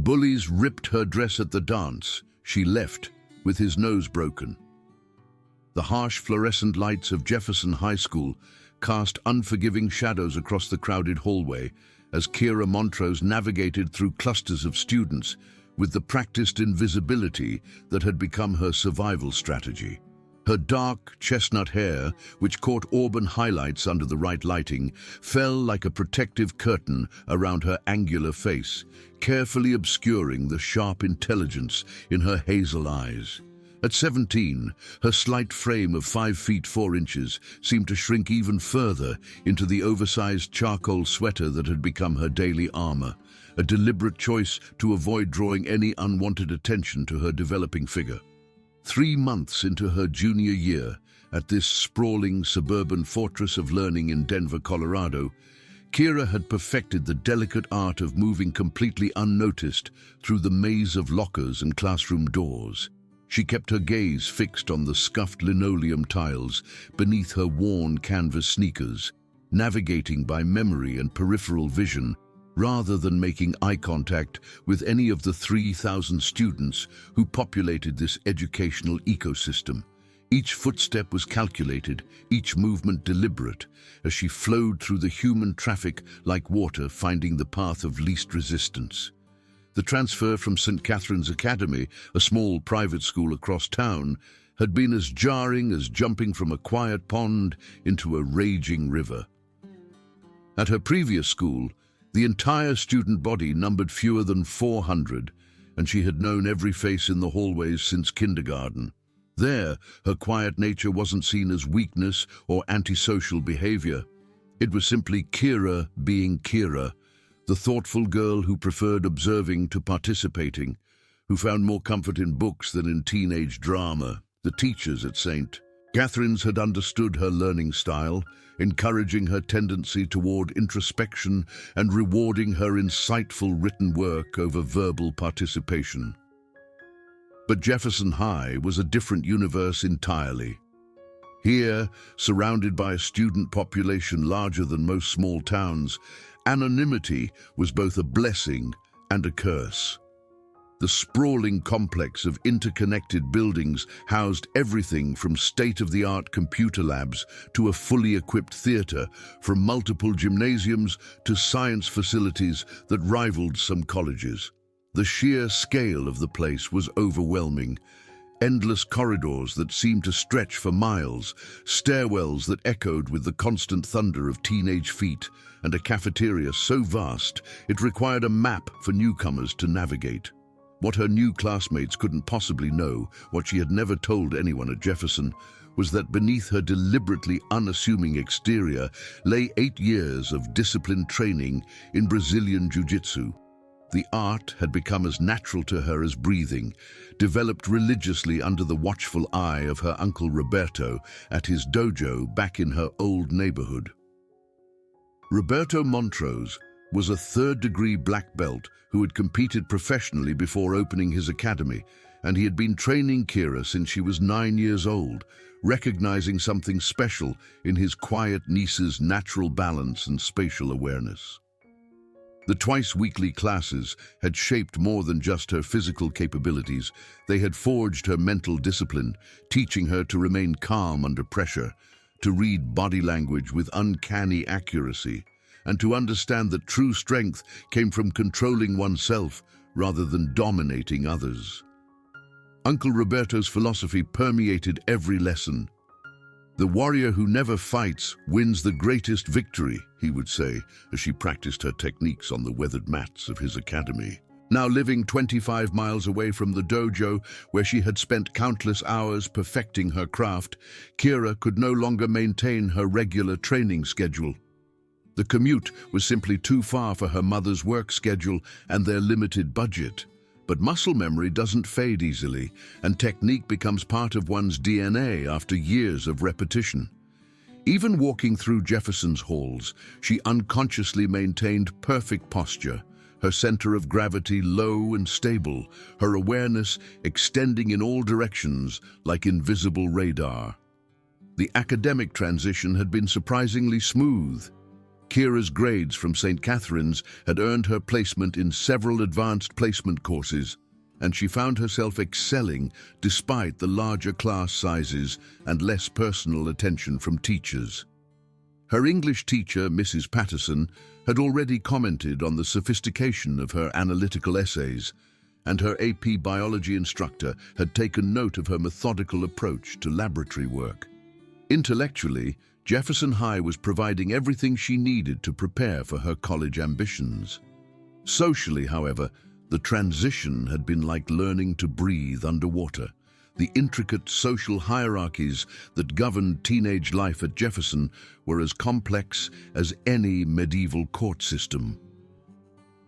Bullies ripped her dress at the dance. She left, with his nose broken. The harsh fluorescent lights of Jefferson High School cast unforgiving shadows across the crowded hallway as Kira Montrose navigated through clusters of students with the practiced invisibility that had become her survival strategy. Her dark, chestnut hair, which caught auburn highlights under the right lighting, fell like a protective curtain around her angular face, carefully obscuring the sharp intelligence in her hazel eyes. At 17, her slight frame of 5 feet 4 inches seemed to shrink even further into the oversized charcoal sweater that had become her daily armor, a deliberate choice to avoid drawing any unwanted attention to her developing figure. 3 months into her junior year, at this sprawling suburban fortress of learning in Denver, Colorado, Kira had perfected the delicate art of moving completely unnoticed through the maze of lockers and classroom doors. She kept her gaze fixed on the scuffed linoleum tiles beneath her worn canvas sneakers, navigating by memory and peripheral vision rather than making eye contact with any of the 3,000 students who populated this educational ecosystem. Each footstep was calculated, each movement deliberate, as she flowed through the human traffic like water finding the path of least resistance. The transfer from St. Catherine's Academy, a small private school across town, had been as jarring as jumping from a quiet pond into a raging river. At her previous school, the entire student body numbered fewer than 400, and she had known every face in the hallways since kindergarten. There, her quiet nature wasn't seen as weakness or antisocial behavior. It was simply Kira being Kira, the thoughtful girl who preferred observing to participating, who found more comfort in books than in teenage drama. The teachers at St. Catherine's had understood her learning style, encouraging her tendency toward introspection and rewarding her insightful written work over verbal participation. But Jefferson High was a different universe entirely. Here, surrounded by a student population larger than most small towns, anonymity was both a blessing and a curse. The sprawling complex of interconnected buildings housed everything from state-of-the-art computer labs to a fully equipped theater, from multiple gymnasiums to science facilities that rivaled some colleges. The sheer scale of the place was overwhelming. Endless corridors that seemed to stretch for miles, stairwells that echoed with the constant thunder of teenage feet, and a cafeteria so vast it required a map for newcomers to navigate. What her new classmates couldn't possibly know, what she had never told anyone at Jefferson, was that beneath her deliberately unassuming exterior lay 8 years of disciplined training in Brazilian Jiu-Jitsu. The art had become as natural to her as breathing, developed religiously under the watchful eye of her uncle Roberto at his dojo back in her old neighborhood. Roberto Montrose was a third-degree black belt who had competed professionally before opening his academy, and he had been training Kira since she was 9 years old, recognizing something special in his quiet niece's natural balance and spatial awareness. The twice-weekly classes had shaped more than just her physical capabilities. They had forged her mental discipline, teaching her to remain calm under pressure, to read body language with uncanny accuracy, and to understand that true strength came from controlling oneself rather than dominating others. Uncle Roberto's philosophy permeated every lesson. "The warrior who never fights wins the greatest victory," he would say, as she practiced her techniques on the weathered mats of his academy. Now living 25 miles away from the dojo, where she had spent countless hours perfecting her craft, Kira could no longer maintain her regular training schedule. The commute was simply too far for her mother's work schedule and their limited budget. But muscle memory doesn't fade easily, and technique becomes part of one's DNA after years of repetition. Even walking through Jefferson's halls, she unconsciously maintained perfect posture, her center of gravity low and stable, her awareness extending in all directions like invisible radar. The academic transition had been surprisingly smooth. Kira's grades from St. Catherine's had earned her placement in several advanced placement courses, and she found herself excelling despite the larger class sizes and less personal attention from teachers. Her English teacher, Mrs. Patterson, had already commented on the sophistication of her analytical essays, and her AP biology instructor had taken note of her methodical approach to laboratory work. Intellectually, Jefferson High was providing everything she needed to prepare for her college ambitions. Socially, however, the transition had been like learning to breathe underwater. The intricate social hierarchies that governed teenage life at Jefferson were as complex as any medieval court system.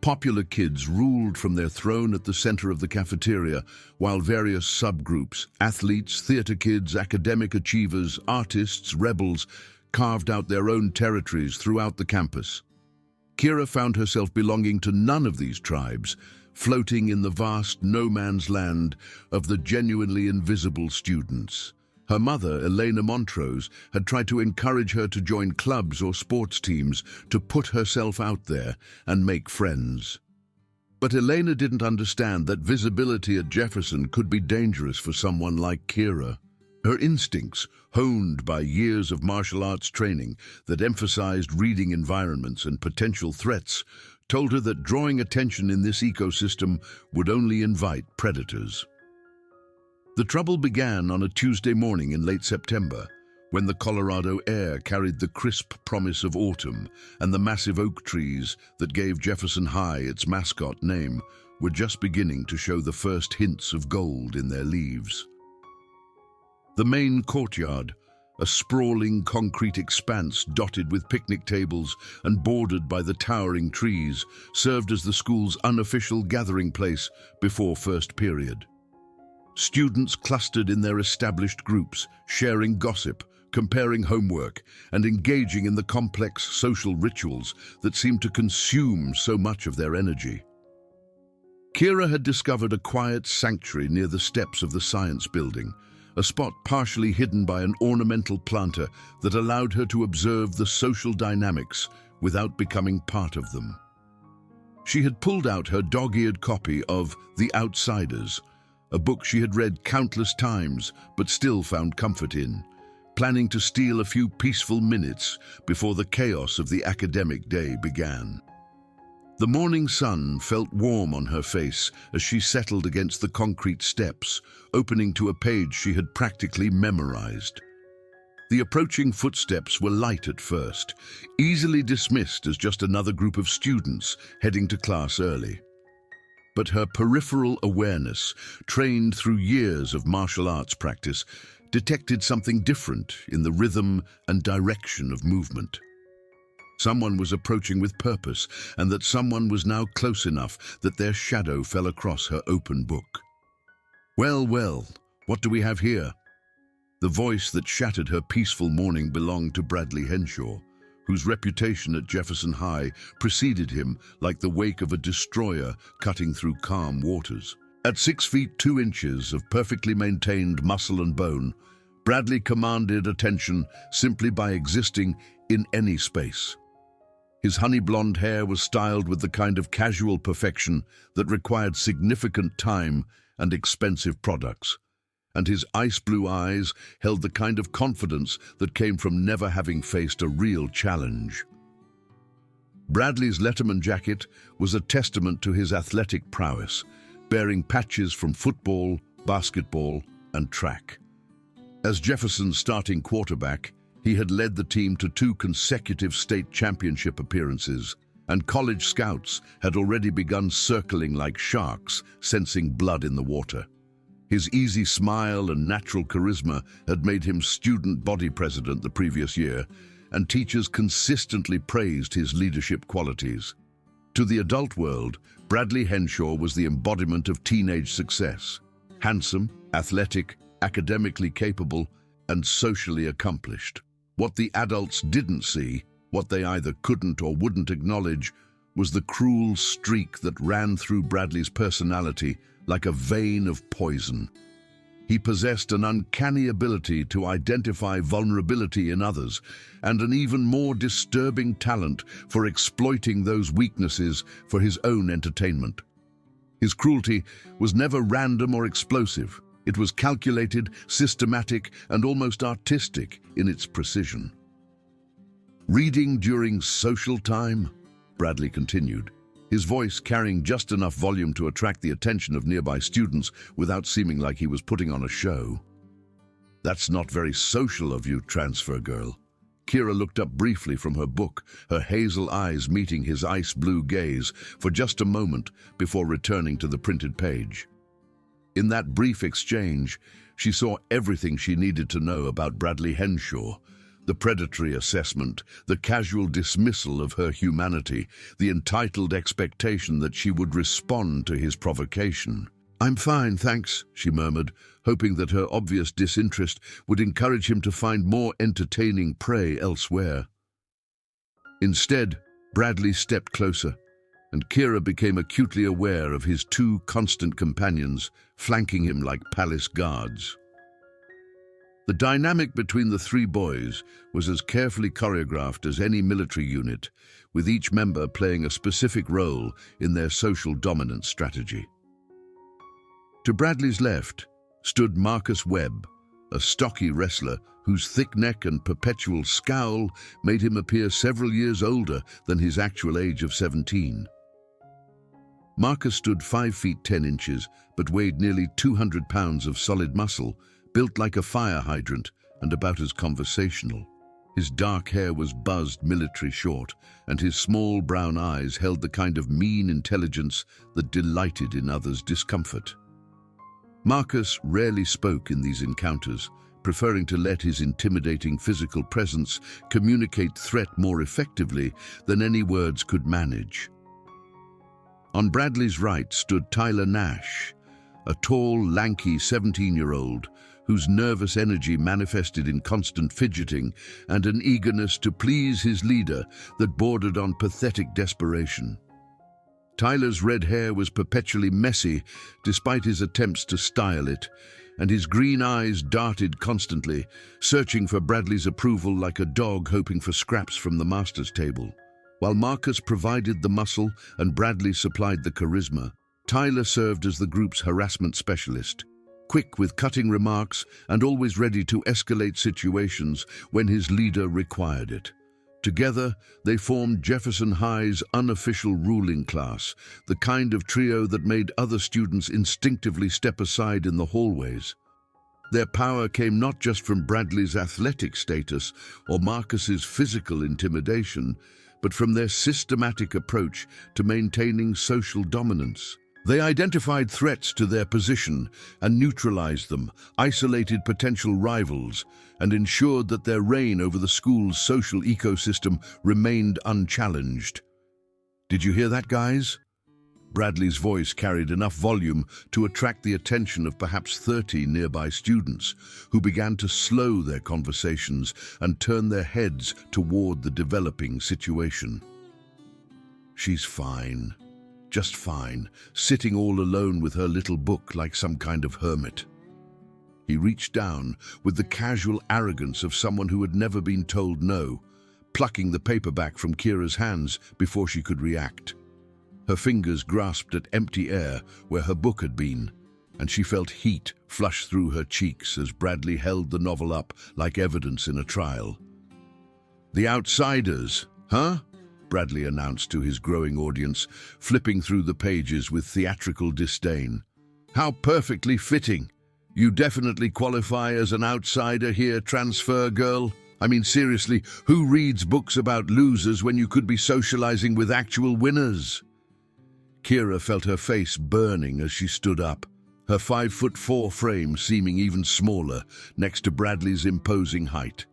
Popular kids ruled from their throne at the center of the cafeteria, while various subgroups, athletes, theater kids, academic achievers, artists, rebels, carved out their own territories throughout the campus. Kira found herself belonging to none of these tribes, floating in the vast no-man's land of the genuinely invisible students. Her mother, Elena Montrose, had tried to encourage her to join clubs or sports teams, to put herself out there and make friends. But Elena didn't understand that visibility at Jefferson could be dangerous for someone like Kira. Her instincts, honed by years of martial arts training that emphasized reading environments and potential threats, told her that drawing attention in this ecosystem would only invite predators. The trouble began on a Tuesday morning in late September, when the Colorado air carried the crisp promise of autumn, and the massive oak trees that gave Jefferson High its mascot name were just beginning to show the first hints of gold in their leaves. The main courtyard, a sprawling concrete expanse dotted with picnic tables and bordered by the towering trees, served as the school's unofficial gathering place before first period. Students clustered in their established groups, sharing gossip, comparing homework, and engaging in the complex social rituals that seemed to consume so much of their energy. Kira had discovered a quiet sanctuary near the steps of the science building, a spot partially hidden by an ornamental planter that allowed her to observe the social dynamics without becoming part of them. She had pulled out her dog-eared copy of The Outsiders, a book she had read countless times but still found comfort in, planning to steal a few peaceful minutes before the chaos of the academic day began. The morning sun felt warm on her face as she settled against the concrete steps, opening to a page she had practically memorized. The approaching footsteps were light at first, easily dismissed as just another group of students heading to class early. But her peripheral awareness, trained through years of martial arts practice, detected something different in the rhythm and direction of movement. Someone was approaching with purpose, and that someone was now close enough that their shadow fell across her open book. Well, what do we have here? The voice that shattered her peaceful morning belonged to Bradley Henshaw, whose reputation at Jefferson High preceded him like the wake of a destroyer cutting through calm waters. At 6 feet 2 inches of perfectly maintained muscle and bone, Bradley commanded attention simply by existing in any space. His honey blonde hair was styled with the kind of casual perfection that required significant time and expensive products, and his ice blue eyes held the kind of confidence that came from never having faced a real challenge. Bradley's Letterman jacket was a testament to his athletic prowess, bearing patches from football, basketball, and track. As Jefferson's starting quarterback, he had led the team to 2 consecutive state championship appearances, and college scouts had already begun circling like sharks, sensing blood in the water. His easy smile and natural charisma had made him student body president the previous year, and teachers consistently praised his leadership qualities. To the adult world, Bradley Henshaw was the embodiment of teenage success. Handsome, athletic, academically capable, and socially accomplished. What the adults didn't see, what they either couldn't or wouldn't acknowledge, was the cruel streak that ran through Bradley's personality like a vein of poison. He possessed an uncanny ability to identify vulnerability in others and an even more disturbing talent for exploiting those weaknesses for his own entertainment. His cruelty was never random or explosive. It was calculated, systematic, and almost artistic in its precision. "Reading during social time?" Bradley continued, his voice carrying just enough volume to attract the attention of nearby students without seeming like he was putting on a show. "That's not very social of you, transfer girl." Kira looked up briefly from her book, her hazel eyes meeting his ice-blue gaze for just a moment before returning to the printed page. In that brief exchange, she saw everything she needed to know about Bradley Henshaw: the predatory assessment, the casual dismissal of her humanity, the entitled expectation that she would respond to his provocation. "I'm fine, thanks," she murmured, hoping that her obvious disinterest would encourage him to find more entertaining prey elsewhere. Instead, Bradley stepped closer, and Kira became acutely aware of his two constant companions flanking him like palace guards. The dynamic between the three boys was as carefully choreographed as any military unit, with each member playing a specific role in their social dominance strategy. To Bradley's left stood Marcus Webb, a stocky wrestler whose thick neck and perpetual scowl made him appear several years older than his actual age of 17. Marcus stood 5 feet 10 inches, but weighed nearly 200 pounds of solid muscle, built like a fire hydrant and about as conversational. His dark hair was buzzed military short, and his small brown eyes held the kind of mean intelligence that delighted in others' discomfort. Marcus rarely spoke in these encounters, preferring to let his intimidating physical presence communicate threat more effectively than any words could manage. On Bradley's right stood Tyler Nash, a tall, lanky 17-year-old whose nervous energy manifested in constant fidgeting and an eagerness to please his leader that bordered on pathetic desperation. Tyler's red hair was perpetually messy despite his attempts to style it, and his green eyes darted constantly, searching for Bradley's approval like a dog hoping for scraps from the master's table. While Marcus provided the muscle and Bradley supplied the charisma, Tyler served as the group's harassment specialist, quick with cutting remarks and always ready to escalate situations when his leader required it. Together, they formed Jefferson High's unofficial ruling class, the kind of trio that made other students instinctively step aside in the hallways. Their power came not just from Bradley's athletic status or Marcus's physical intimidation, but from their systematic approach to maintaining social dominance. They identified threats to their position and neutralized them, isolated potential rivals, and ensured that their reign over the school's social ecosystem remained unchallenged. "Did you hear that, guys?" Bradley's voice carried enough volume to attract the attention of perhaps 30 nearby students, who began to slow their conversations and turn their heads toward the developing situation. "She's fine. Just fine, sitting all alone with her little book like some kind of hermit." He reached down with the casual arrogance of someone who had never been told no, plucking the paperback from Kira's hands before she could react. Her fingers grasped at empty air where her book had been, and she felt heat flush through her cheeks as Bradley held the novel up like evidence in a trial. "The Outsiders, huh?" Bradley announced to his growing audience, flipping through the pages with theatrical disdain. "How perfectly fitting. You definitely qualify as an outsider here, transfer girl. I mean, seriously, who reads books about losers when you could be socializing with actual winners?" Kira felt her face burning as she stood up, her 5'4" frame seeming even smaller next to Bradley's imposing height.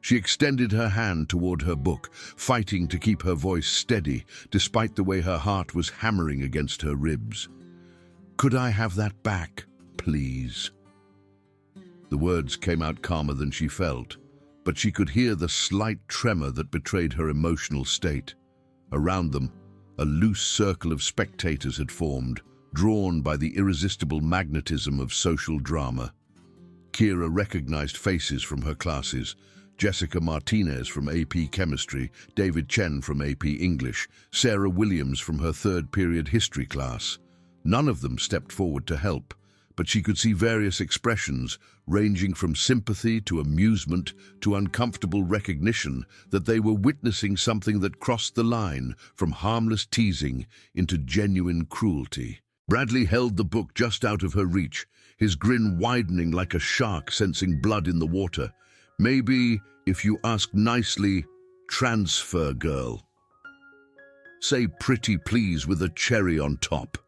She extended her hand toward her book, fighting to keep her voice steady, despite the way her heart was hammering against her ribs. "Could I have that back, please?" The words came out calmer than she felt, but she could hear the slight tremor that betrayed her emotional state. Around them, a loose circle of spectators had formed, drawn by the irresistible magnetism of social drama. Kira recognized faces from her classes. Jessica Martinez from AP Chemistry, David Chen from AP English, Sarah Williams from her third period history class. None of them stepped forward to help, but she could see various expressions, ranging from sympathy to amusement to uncomfortable recognition that they were witnessing something that crossed the line from harmless teasing into genuine cruelty. Bradley held the book just out of her reach, his grin widening like a shark sensing blood in the water. Maybe, if you ask nicely, transfer girl. Say pretty please with a cherry on top.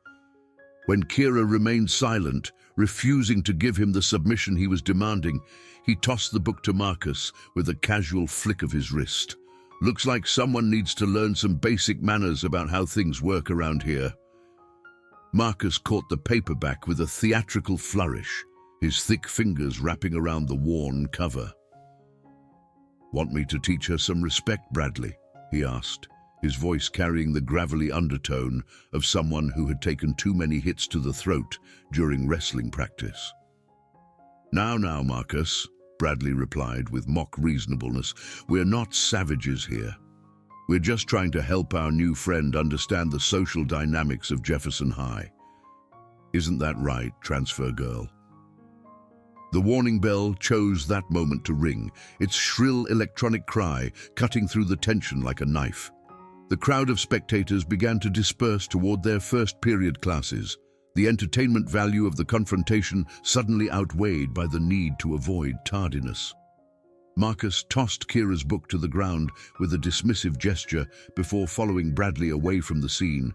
When Kira remained silent, refusing to give him the submission he was demanding, he tossed the book to Marcus with a casual flick of his wrist. Looks like someone needs to learn some basic manners about how things work around here. Marcus caught the paperback with a theatrical flourish, his thick fingers wrapping around the worn cover. "Want me to teach her some respect, Bradley?" he asked, his voice carrying the gravelly undertone of someone who had taken too many hits to the throat during wrestling practice. Now, Marcus," Bradley replied with mock reasonableness, "we're not savages here. We're just trying to help our new friend understand the social dynamics of Jefferson High. Isn't that right, transfer girl?" The warning bell chose that moment to ring, its shrill electronic cry cutting through the tension like a knife. The crowd of spectators began to disperse toward their first period classes, the entertainment value of the confrontation suddenly outweighed by the need to avoid tardiness. Marcus tossed Kira's book to the ground with a dismissive gesture before following Bradley away from the scene,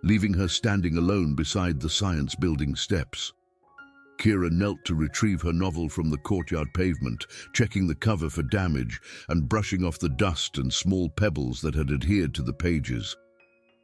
leaving her standing alone beside the science building steps. Kira knelt to retrieve her novel from the courtyard pavement, checking the cover for damage and brushing off the dust and small pebbles that had adhered to the pages.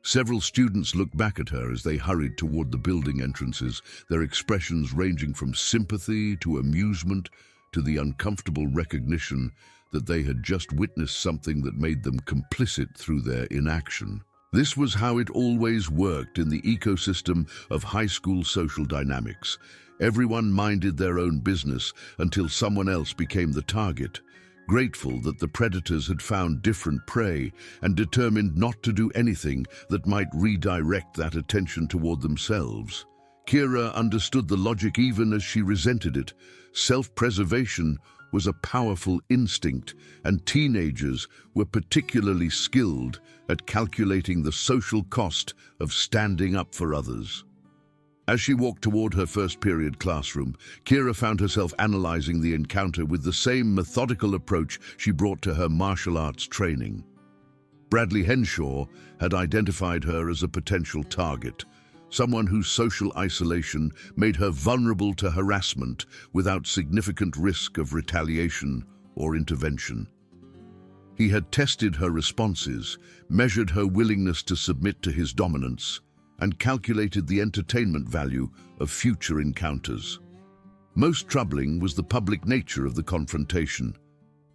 Several students looked back at her as they hurried toward the building entrances, their expressions ranging from sympathy to amusement to the uncomfortable recognition that they had just witnessed something that made them complicit through their inaction. This was how it always worked in the ecosystem of high school social dynamics. Everyone minded their own business until someone else became the target, grateful that the predators had found different prey and determined not to do anything that might redirect that attention toward themselves. Kira understood the logic even as she resented it. Self-preservation was a powerful instinct, and teenagers were particularly skilled at calculating the social cost of standing up for others. As she walked toward her first period classroom, Kira found herself analyzing the encounter with the same methodical approach she brought to her martial arts training. Bradley Henshaw had identified her as a potential target, someone whose social isolation made her vulnerable to harassment without significant risk of retaliation or intervention. He had tested her responses, measured her willingness to submit to his dominance, and calculated the entertainment value of future encounters. Most troubling was the public nature of the confrontation.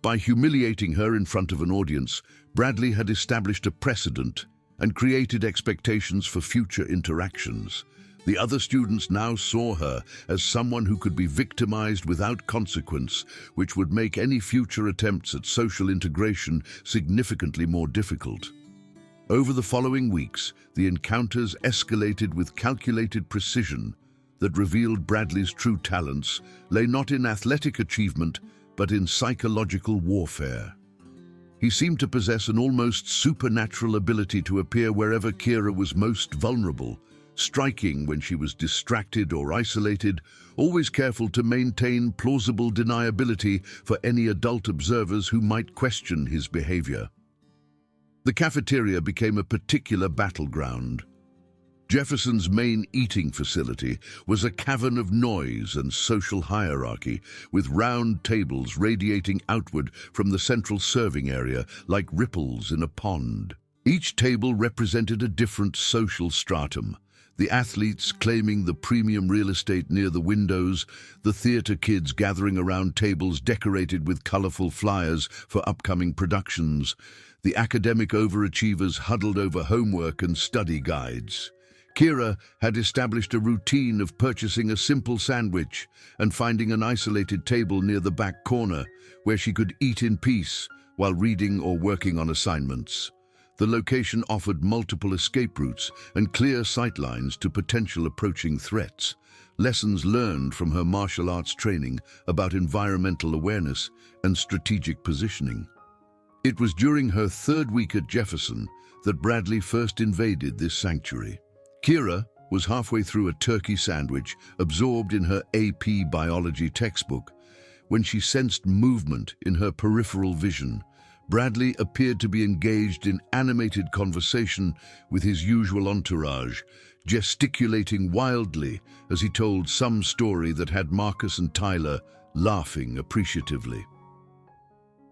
By humiliating her in front of an audience, Bradley had established a precedent and created expectations for future interactions. The other students now saw her as someone who could be victimized without consequence, which would make any future attempts at social integration significantly more difficult. Over the following weeks, the encounters escalated with calculated precision that revealed Bradley's true talents lay not in athletic achievement, but in psychological warfare. He seemed to possess an almost supernatural ability to appear wherever Kira was most vulnerable, striking when she was distracted or isolated, always careful to maintain plausible deniability for any adult observers who might question his behavior. The cafeteria became a particular battleground. Jefferson's main eating facility was a cavern of noise and social hierarchy, with round tables radiating outward from the central serving area like ripples in a pond. Each table represented a different social stratum. The athletes claiming the premium real estate near the windows, the theater kids gathering around tables decorated with colorful flyers for upcoming productions, the academic overachievers huddled over homework and study guides. Kira had established a routine of purchasing a simple sandwich and finding an isolated table near the back corner where she could eat in peace while reading or working on assignments. The location offered multiple escape routes and clear sightlines to potential approaching threats, lessons learned from her martial arts training about environmental awareness and strategic positioning. It was during her third week at Jefferson that Bradley first invaded this sanctuary. Kira was halfway through a turkey sandwich, absorbed in her AP biology textbook, when she sensed movement in her peripheral vision. Bradley appeared to be engaged in animated conversation with his usual entourage, gesticulating wildly as he told some story that had Marcus and Tyler laughing appreciatively.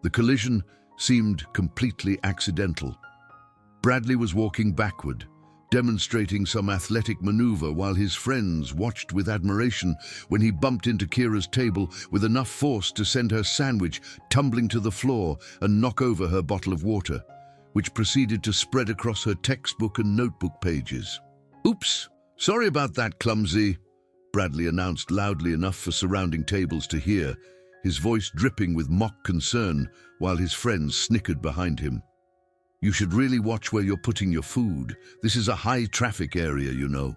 The collision seemed completely accidental. Bradley was walking backward, demonstrating some athletic maneuver while his friends watched with admiration when he bumped into Kira's table with enough force to send her sandwich tumbling to the floor and knock over her bottle of water, which proceeded to spread across her textbook and notebook pages. "Oops, sorry about that, clumsy," Bradley announced loudly enough for surrounding tables to hear, his voice dripping with mock concern while his friends snickered behind him. "You should really watch where you're putting your food. This is a high-traffic area, you know."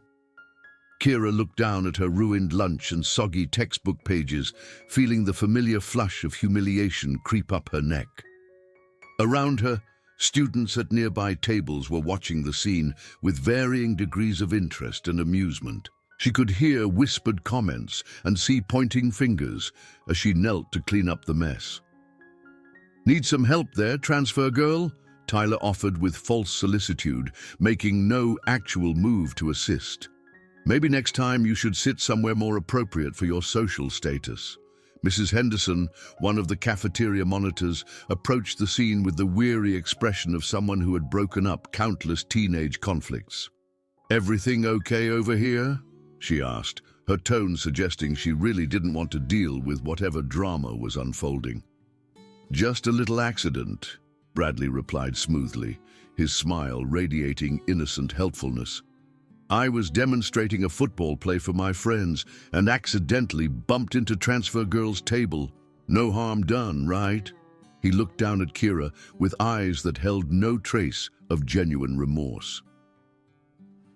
Kira looked down at her ruined lunch and soggy textbook pages, feeling the familiar flush of humiliation creep up her neck. Around her, students at nearby tables were watching the scene with varying degrees of interest and amusement. She could hear whispered comments and see pointing fingers as she knelt to clean up the mess. "Need some help there, transfer girl?" Tyler offered with false solicitude, making no actual move to assist. "Maybe next time you should sit somewhere more appropriate for your social status." Mrs. Henderson, one of the cafeteria monitors, approached the scene with the weary expression of someone who had broken up countless teenage conflicts. "Everything okay over here?" she asked, her tone suggesting she really didn't want to deal with whatever drama was unfolding. "Just a little accident," Bradley replied smoothly, his smile radiating innocent helpfulness. "I was demonstrating a football play for my friends and accidentally bumped into transfer girl's table. No harm done, right?" He looked down at Kira with eyes that held no trace of genuine remorse.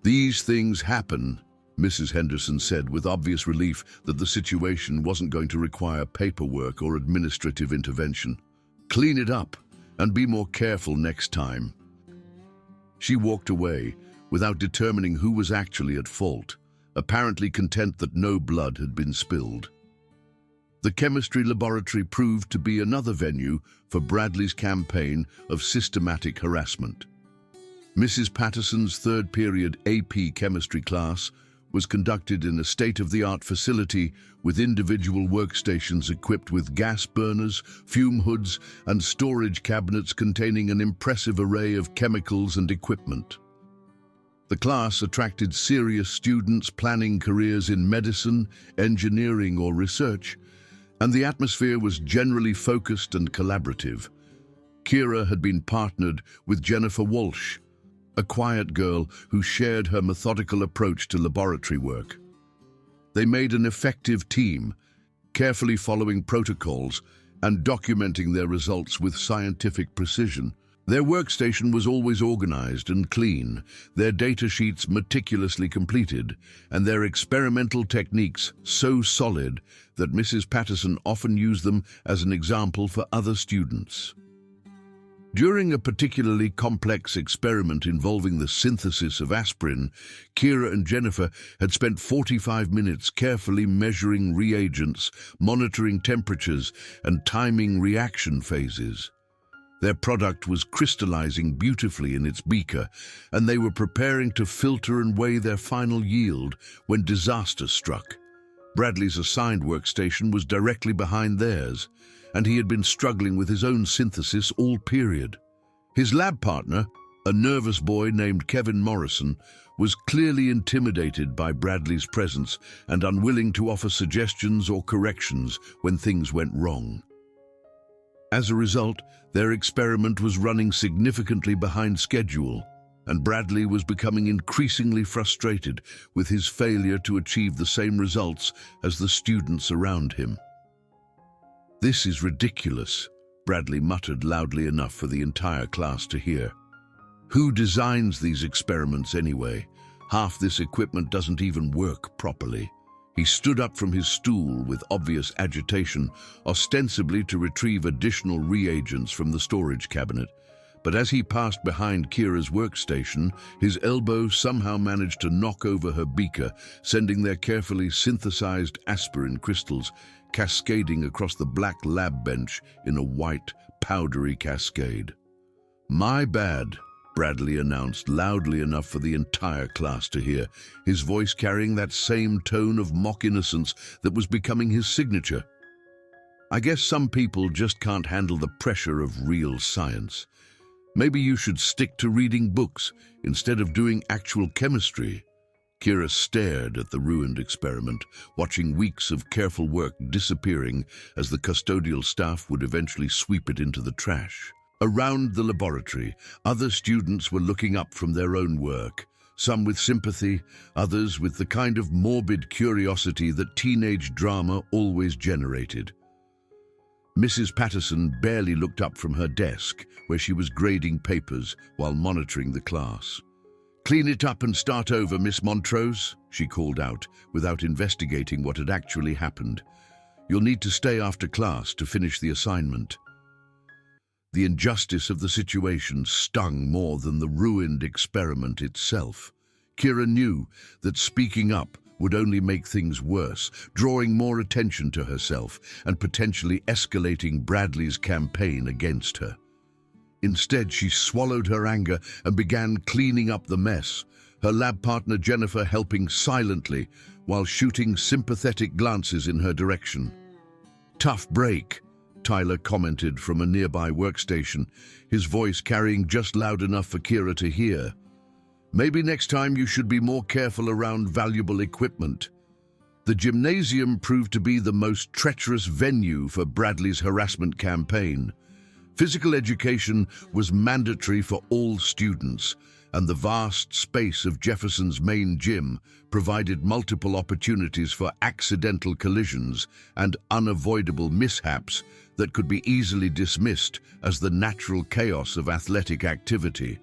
"These things happen," Mrs. Henderson said with obvious relief that the situation wasn't going to require paperwork or administrative intervention. "Clean it up and be more careful next time." She walked away without determining who was actually at fault, apparently content that no blood had been spilled. The chemistry laboratory proved to be another venue for Bradley's campaign of systematic harassment. Mrs. Patterson's third period AP chemistry class was conducted in a state-of-the-art facility with individual workstations equipped with gas burners, fume hoods, and storage cabinets containing an impressive array of chemicals and equipment. The class attracted serious students planning careers in medicine, engineering, or research, and the atmosphere was generally focused and collaborative. Kira had been partnered with Jennifer Walsh, a quiet girl who shared her methodical approach to laboratory work. They made an effective team, carefully following protocols and documenting their results with scientific precision. Their workstation was always organized and clean, their data sheets meticulously completed, and their experimental techniques so solid that Mrs. Patterson often used them as an example for other students. During a particularly complex experiment involving the synthesis of aspirin, Kira and Jennifer had spent 45 minutes carefully measuring reagents, monitoring temperatures, and timing reaction phases. Their product was crystallizing beautifully in its beaker, and they were preparing to filter and weigh their final yield when disaster struck. Bradley's assigned workstation was directly behind theirs, and he had been struggling with his own synthesis all period. His lab partner, a nervous boy named Kevin Morrison, was clearly intimidated by Bradley's presence and unwilling to offer suggestions or corrections when things went wrong. As a result, their experiment was running significantly behind schedule, and Bradley was becoming increasingly frustrated with his failure to achieve the same results as the students around him. "This is ridiculous," Bradley muttered loudly enough for the entire class to hear. "Who designs these experiments anyway? Half this equipment doesn't even work properly." He stood up from his stool with obvious agitation, ostensibly to retrieve additional reagents from the storage cabinet. But as he passed behind Kira's workstation, his elbow somehow managed to knock over her beaker, sending their carefully synthesized aspirin crystals cascading across the black lab bench in a white, powdery cascade. "My bad," Bradley announced loudly enough for the entire class to hear, his voice carrying that same tone of mock innocence that was becoming his signature. "I guess some people just can't handle the pressure of real science. Maybe you should stick to reading books instead of doing actual chemistry." Kira stared at the ruined experiment, watching weeks of careful work disappearing as the custodial staff would eventually sweep it into the trash. Around the laboratory, other students were looking up from their own work, some with sympathy, others with the kind of morbid curiosity that teenage drama always generated. Mrs. Patterson barely looked up from her desk, where she was grading papers while monitoring the class. "Clean it up and start over, Miss Montrose," she called out, without investigating what had actually happened. "You'll need to stay after class to finish the assignment." The injustice of the situation stung more than the ruined experiment itself. Kira knew that speaking up would only make things worse, drawing more attention to herself and potentially escalating Bradley's campaign against her. Instead, she swallowed her anger and began cleaning up the mess, her lab partner Jennifer helping silently while shooting sympathetic glances in her direction. "Tough break," Tyler commented from a nearby workstation, his voice carrying just loud enough for Kira to hear. "Maybe next time you should be more careful around valuable equipment." The gymnasium proved to be the most treacherous venue for Bradley's harassment campaign. Physical education was mandatory for all students, and the vast space of Jefferson's main gym provided multiple opportunities for accidental collisions and unavoidable mishaps that could be easily dismissed as the natural chaos of athletic activity.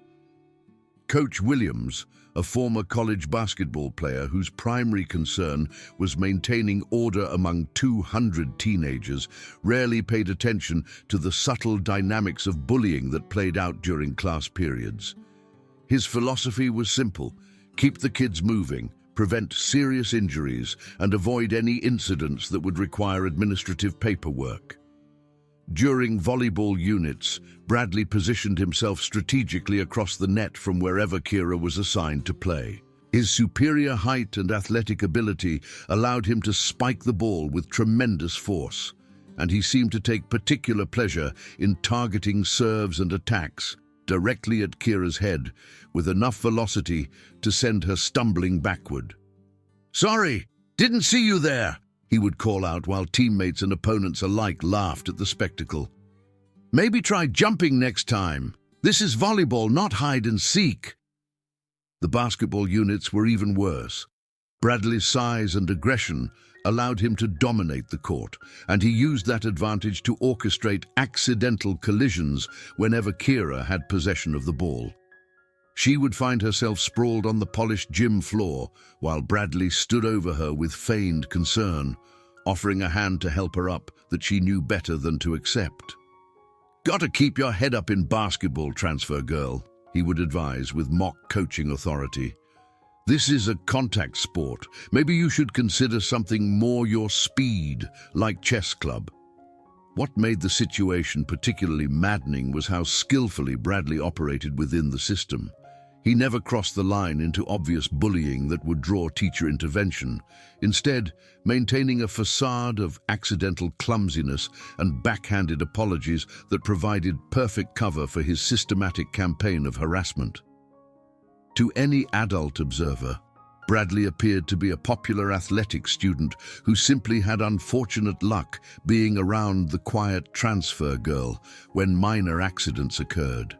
Coach Williams, a former college basketball player whose primary concern was maintaining order among 200 teenagers, rarely paid attention to the subtle dynamics of bullying that played out during class periods. His philosophy was simple: keep the kids moving, prevent serious injuries, and avoid any incidents that would require administrative paperwork. During volleyball units, Bradley positioned himself strategically across the net from wherever Kira was assigned to play. His superior height and athletic ability allowed him to spike the ball with tremendous force, and he seemed to take particular pleasure in targeting serves and attacks directly at Kira's head with enough velocity to send her stumbling backward. "Sorry, didn't see you there," he would call out while teammates and opponents alike laughed at the spectacle. "Maybe try jumping next time. This is volleyball, not hide and seek." The basketball units were even worse. Bradley's size and aggression allowed him to dominate the court, and he used that advantage to orchestrate accidental collisions whenever Kira had possession of the ball. She would find herself sprawled on the polished gym floor while Bradley stood over her with feigned concern, offering a hand to help her up that she knew better than to accept. "Gotta keep your head up in basketball, transfer girl," he would advise with mock coaching authority. "This is a contact sport. Maybe you should consider something more your speed, like chess club." What made the situation particularly maddening was how skillfully Bradley operated within the system. He never crossed the line into obvious bullying that would draw teacher intervention, instead maintaining a facade of accidental clumsiness and backhanded apologies that provided perfect cover for his systematic campaign of harassment. To any adult observer, Bradley appeared to be a popular athletic student who simply had unfortunate luck being around the quiet transfer girl when minor accidents occurred.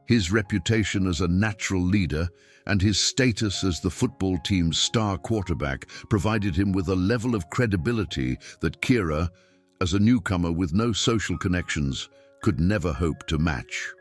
His reputation as a natural leader and his status as the football team's star quarterback provided him with a level of credibility that Kira, as a newcomer with no social connections, could never hope to match.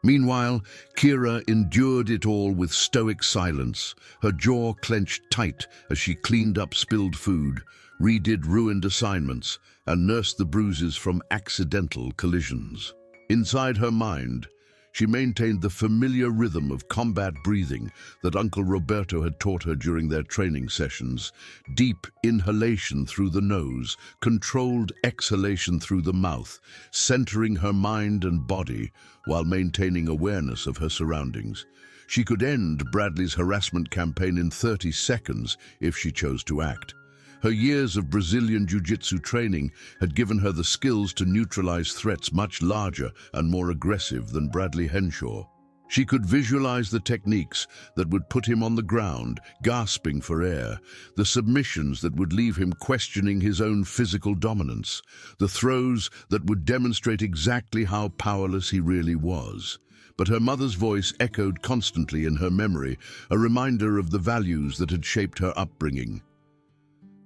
Meanwhile, Kira endured it all with stoic silence, her jaw clenched tight as she cleaned up spilled food, redid ruined assignments, and nursed the bruises from accidental collisions. Inside her mind, she maintained the familiar rhythm of combat breathing that Uncle Roberto had taught her during their training sessions: deep inhalation through the nose, controlled exhalation through the mouth, centering her mind and body while maintaining awareness of her surroundings. She could end Bradley's harassment campaign in 30 seconds if she chose to act. Her years of Brazilian jiu-jitsu training had given her the skills to neutralize threats much larger and more aggressive than Bradley Henshaw. She could visualize the techniques that would put him on the ground, gasping for air, the submissions that would leave him questioning his own physical dominance, the throws that would demonstrate exactly how powerless he really was. But her mother's voice echoed constantly in her memory, a reminder of the values that had shaped her upbringing.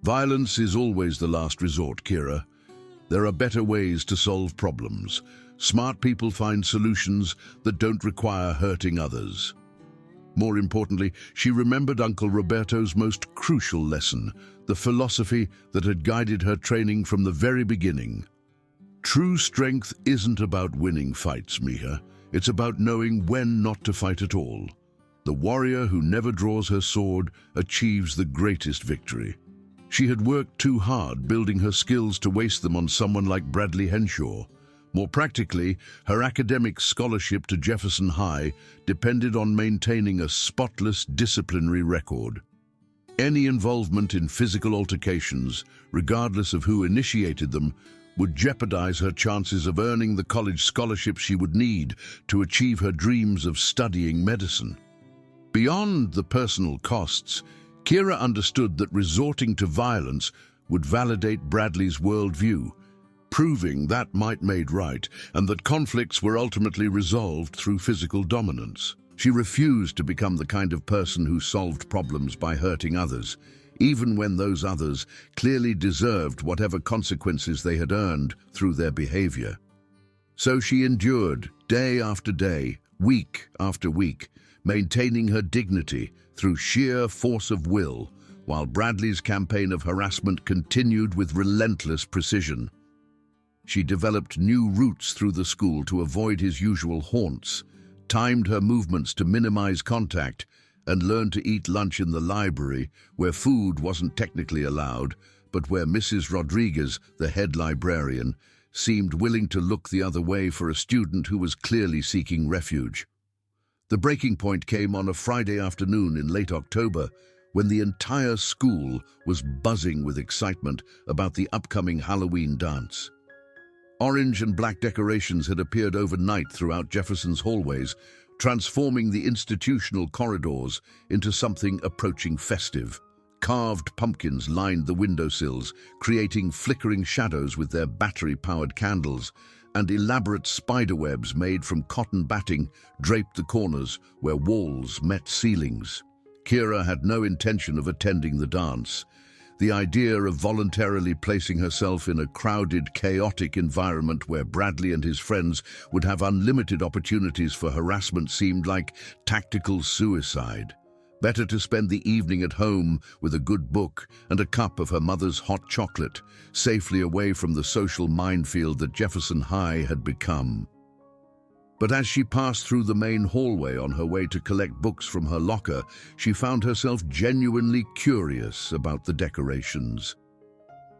Violence is always the last resort, Kira. There are better ways to solve problems. Smart people find solutions that don't require hurting others. More importantly, she remembered Uncle Roberto's most crucial lesson, the philosophy that had guided her training from the very beginning. True strength isn't about winning fights, Miha. It's about knowing when not to fight at all. The warrior who never draws her sword achieves the greatest victory. She had worked too hard building her skills to waste them on someone like Bradley Henshaw. More practically, her academic scholarship to Jefferson High depended on maintaining a spotless disciplinary record. Any involvement in physical altercations, regardless of who initiated them, would jeopardize her chances of earning the college scholarship she would need to achieve her dreams of studying medicine. Beyond the personal costs, Kira understood that resorting to violence would validate Bradley's worldview, proving that might made right, and that conflicts were ultimately resolved through physical dominance. She refused to become the kind of person who solved problems by hurting others, even when those others clearly deserved whatever consequences they had earned through their behavior. So she endured, day after day, week after week, maintaining her dignity through sheer force of will, while Bradley's campaign of harassment continued with relentless precision. She developed new routes through the school to avoid his usual haunts, timed her movements to minimize contact, and learned to eat lunch in the library, where food wasn't technically allowed, but where Mrs. Rodriguez, the head librarian, seemed willing to look the other way for a student who was clearly seeking refuge. The breaking point came on a Friday afternoon in late October, when the entire school was buzzing with excitement about the upcoming Halloween dance. Orange and black decorations had appeared overnight throughout Jefferson's hallways, transforming the institutional corridors into something approaching festive. Carved pumpkins lined the windowsills, creating flickering shadows with their battery-powered candles, and elaborate spiderwebs made from cotton batting draped the corners where walls met ceilings. Kira had no intention of attending the dance. The idea of voluntarily placing herself in a crowded, chaotic environment where Bradley and his friends would have unlimited opportunities for harassment seemed like tactical suicide. Better to spend the evening at home with a good book and a cup of her mother's hot chocolate, safely away from the social minefield that Jefferson High had become. But as she passed through the main hallway on her way to collect books from her locker, she found herself genuinely curious about the decorations.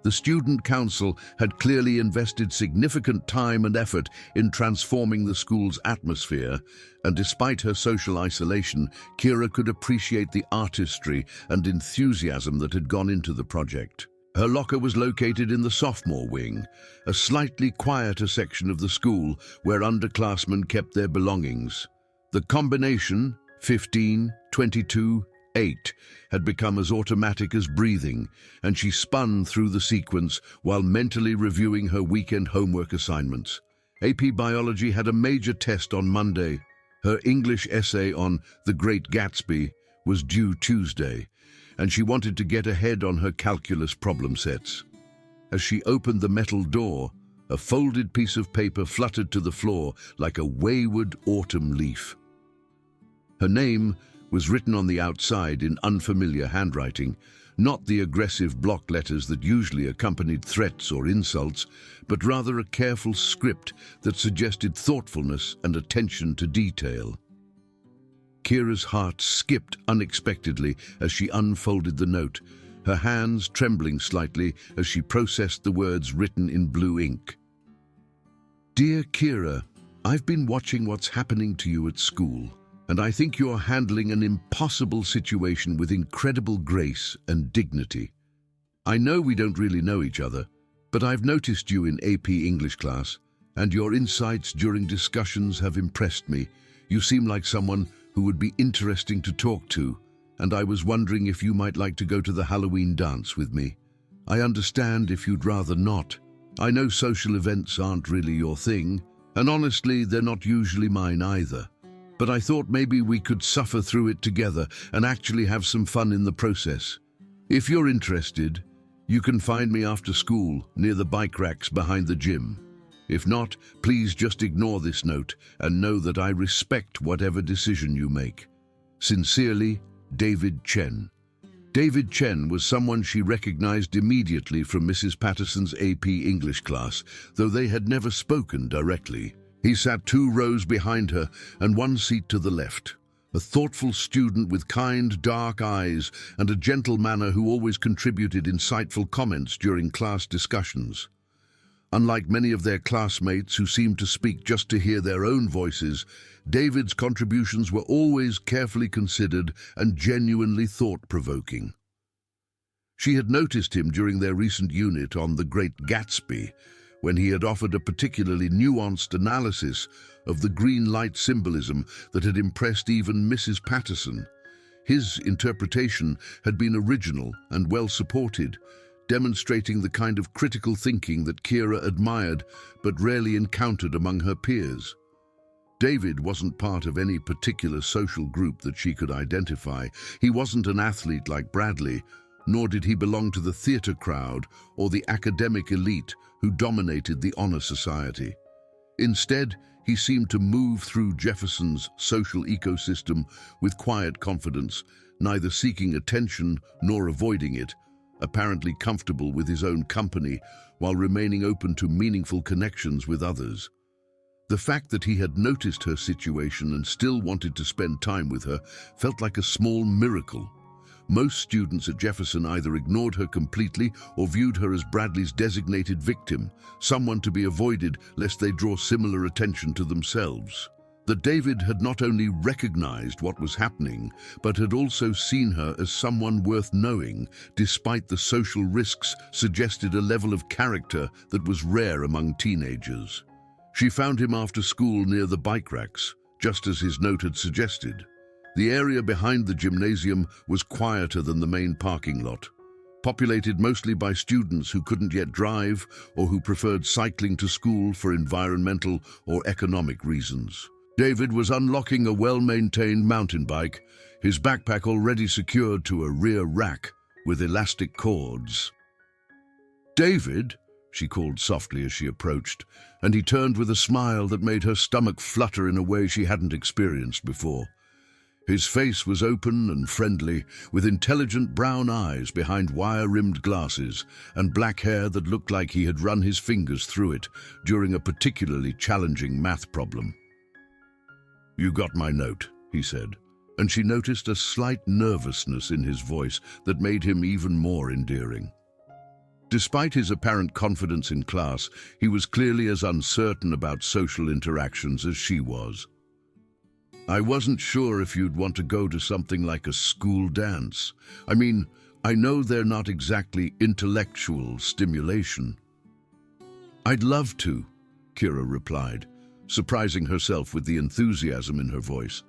The student council had clearly invested significant time and effort in transforming the school's atmosphere, and despite her social isolation, Kira could appreciate the artistry and enthusiasm that had gone into the project. Her locker was located in the sophomore wing, a slightly quieter section of the school where underclassmen kept their belongings. The combination, 15, 22, 8, had become as automatic as breathing, and she spun through the sequence while mentally reviewing her weekend homework assignments. AP Biology had a major test on Monday. Her English essay on The Great Gatsby was due Tuesday, and she wanted to get ahead on her calculus problem sets. As she opened the metal door, a folded piece of paper fluttered to the floor like a wayward autumn leaf. Her name was written on the outside in unfamiliar handwriting, not the aggressive block letters that usually accompanied threats or insults, but rather a careful script that suggested thoughtfulness and attention to detail. Kira's heart skipped unexpectedly as she unfolded the note, her hands trembling slightly as she processed the words written in blue ink. Dear Kira, I've been watching what's happening to you at school, and I think you're handling an impossible situation with incredible grace and dignity. I know we don't really know each other, but I've noticed you in AP English class, and your insights during discussions have impressed me. You seem like someone who would be interesting to talk to, and I was wondering if you might like to go to the Halloween dance with me. I understand if you'd rather not. I know social events aren't really your thing, and honestly, they're not usually mine either. But I thought maybe we could suffer through it together and actually have some fun in the process. If you're interested, you can find me after school near the bike racks behind the gym. If not, please just ignore this note and know that I respect whatever decision you make. Sincerely, David Chen. David Chen was someone she recognized immediately from Mrs. Patterson's AP English class, though they had never spoken directly. He sat 2 rows behind her and 1 seat to the left, a thoughtful student with kind, dark eyes and a gentle manner who always contributed insightful comments during class discussions. Unlike many of their classmates who seemed to speak just to hear their own voices, David's contributions were always carefully considered and genuinely thought-provoking. She had noticed him during their recent unit on The Great Gatsby, when he had offered a particularly nuanced analysis of the green light symbolism that had impressed even Mrs. Patterson. His interpretation had been original and well-supported, demonstrating the kind of critical thinking that Kira admired but rarely encountered among her peers. David wasn't part of any particular social group that she could identify. He wasn't an athlete like Bradley, nor did he belong to the theatre crowd or the academic elite who dominated the honor society. Instead, he seemed to move through Jefferson's social ecosystem with quiet confidence, neither seeking attention nor avoiding it, apparently comfortable with his own company while remaining open to meaningful connections with others. The fact that he had noticed her situation and still wanted to spend time with her felt like a small miracle. Most students at Jefferson either ignored her completely or viewed her as Bradley's designated victim, someone to be avoided lest they draw similar attention to themselves. That David had not only recognized what was happening, but had also seen her as someone worth knowing, despite the social risks, suggested a level of character that was rare among teenagers. She found him after school near the bike racks, just as his note had suggested. The area behind the gymnasium was quieter than the main parking lot, populated mostly by students who couldn't yet drive or who preferred cycling to school for environmental or economic reasons. David was unlocking a well-maintained mountain bike, his backpack already secured to a rear rack with elastic cords. "David," she called softly as she approached, and he turned with a smile that made her stomach flutter in a way she hadn't experienced before. His face was open and friendly, with intelligent brown eyes behind wire-rimmed glasses and black hair that looked like he had run his fingers through it during a particularly challenging math problem. "You got my note," he said, and she noticed a slight nervousness in his voice that made him even more endearing. Despite his apparent confidence in class, he was clearly as uncertain about social interactions as she was. "I wasn't sure if you'd want to go to something like a school dance. I mean, I know they're not exactly intellectual stimulation." "I'd love to," Kira replied, surprising herself with the enthusiasm in her voice.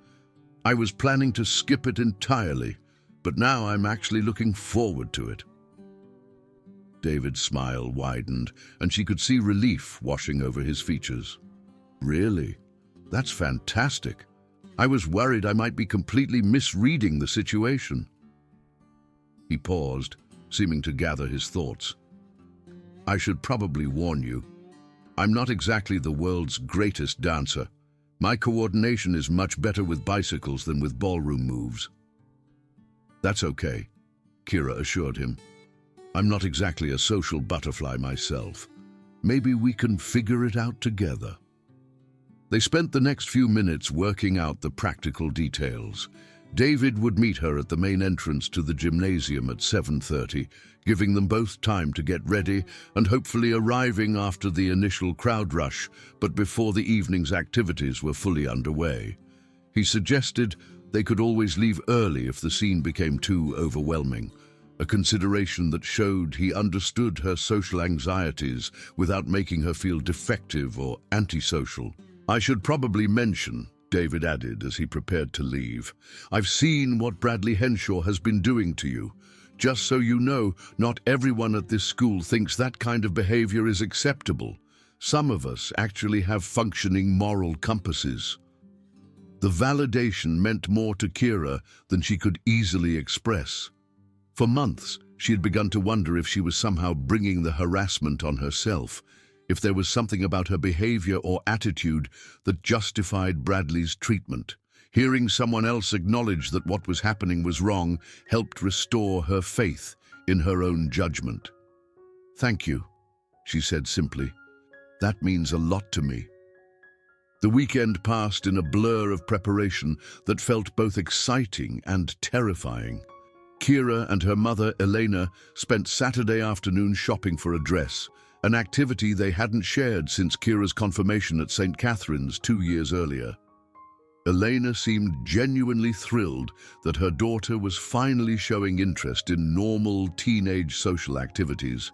"I was planning to skip it entirely, but now I'm actually looking forward to it." David's smile widened, and she could see relief washing over his features. Really? That's fantastic. I was worried I might be completely misreading the situation. He paused, seeming to gather his thoughts. I should probably warn you. I'm not exactly the world's greatest dancer. My coordination is much better with bicycles than with ballroom moves. That's okay, Kira assured him. I'm not exactly a social butterfly myself. Maybe we can figure it out together. They spent the next few minutes working out the practical details. David would meet her at the main entrance to the gymnasium at 7:30, giving them both time to get ready and hopefully arriving after the initial crowd rush, but before the evening's activities were fully underway. He suggested they could always leave early if the scene became too overwhelming, a consideration that showed he understood her social anxieties without making her feel defective or antisocial. I should probably mention, David added as he prepared to leave, I've seen what Bradley Henshaw has been doing to you. Just so you know, not everyone at this school thinks that kind of behavior is acceptable. Some of us actually have functioning moral compasses. The validation meant more to Kira than she could easily express. For months, she had begun to wonder if she was somehow bringing the harassment on herself, if there was something about her behavior or attitude that justified Bradley's treatment. Hearing someone else acknowledge that what was happening was wrong helped restore her faith in her own judgment. Thank you, she said simply. That means a lot to me. The weekend passed in a blur of preparation that felt both exciting and terrifying. Kira and her mother, Elena, spent Saturday afternoon shopping for a dress, an activity they hadn't shared since Kira's confirmation at St. Catherine's 2 years earlier. Elena seemed genuinely thrilled that her daughter was finally showing interest in normal teenage social activities,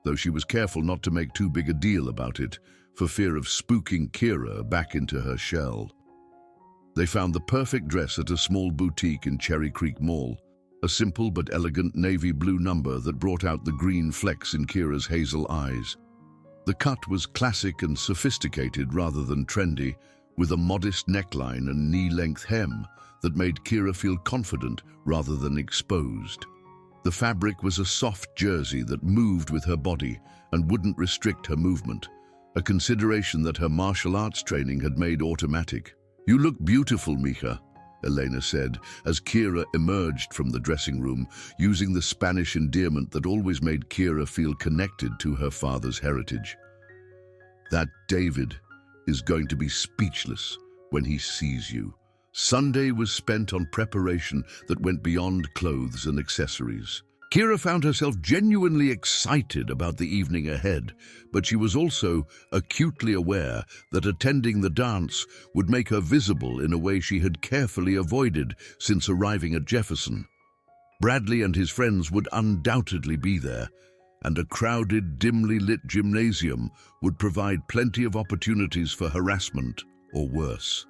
though she was careful not to make too big a deal about it for fear of spooking Kira back into her shell. They found the perfect dress at a small boutique in Cherry Creek Mall, a simple but elegant navy blue number that brought out the green flecks in Kira's hazel eyes. The cut was classic and sophisticated rather than trendy, with a modest neckline and knee-length hem that made Kira feel confident rather than exposed. The fabric was a soft jersey that moved with her body and wouldn't restrict her movement, a consideration that her martial arts training had made automatic. You look beautiful, Mija, Elena said, as Kira emerged from the dressing room, using the Spanish endearment that always made Kira feel connected to her father's heritage. That David is going to be speechless when he sees you. Sunday was spent on preparation that went beyond clothes and accessories. Kira found herself genuinely excited about the evening ahead, but she was also acutely aware that attending the dance would make her visible in a way she had carefully avoided since arriving at Jefferson. Bradley and his friends would undoubtedly be there, and a crowded, dimly lit gymnasium would provide plenty of opportunities for harassment or worse.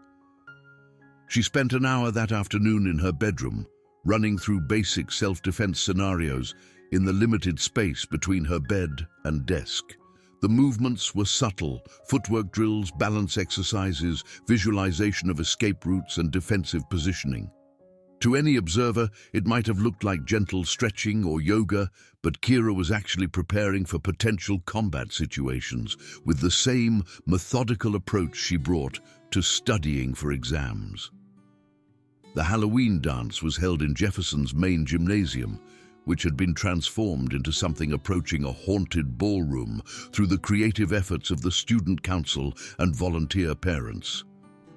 She spent an hour that afternoon in her bedroom, running through basic self-defense scenarios in the limited space between her bed and desk. The movements were subtle: footwork drills, balance exercises, visualization of escape routes, and defensive positioning. To any observer, it might have looked like gentle stretching or yoga, but Kira was actually preparing for potential combat situations with the same methodical approach she brought to studying for exams. The Halloween dance was held in Jefferson's main gymnasium, which had been transformed into something approaching a haunted ballroom through the creative efforts of the student council and volunteer parents.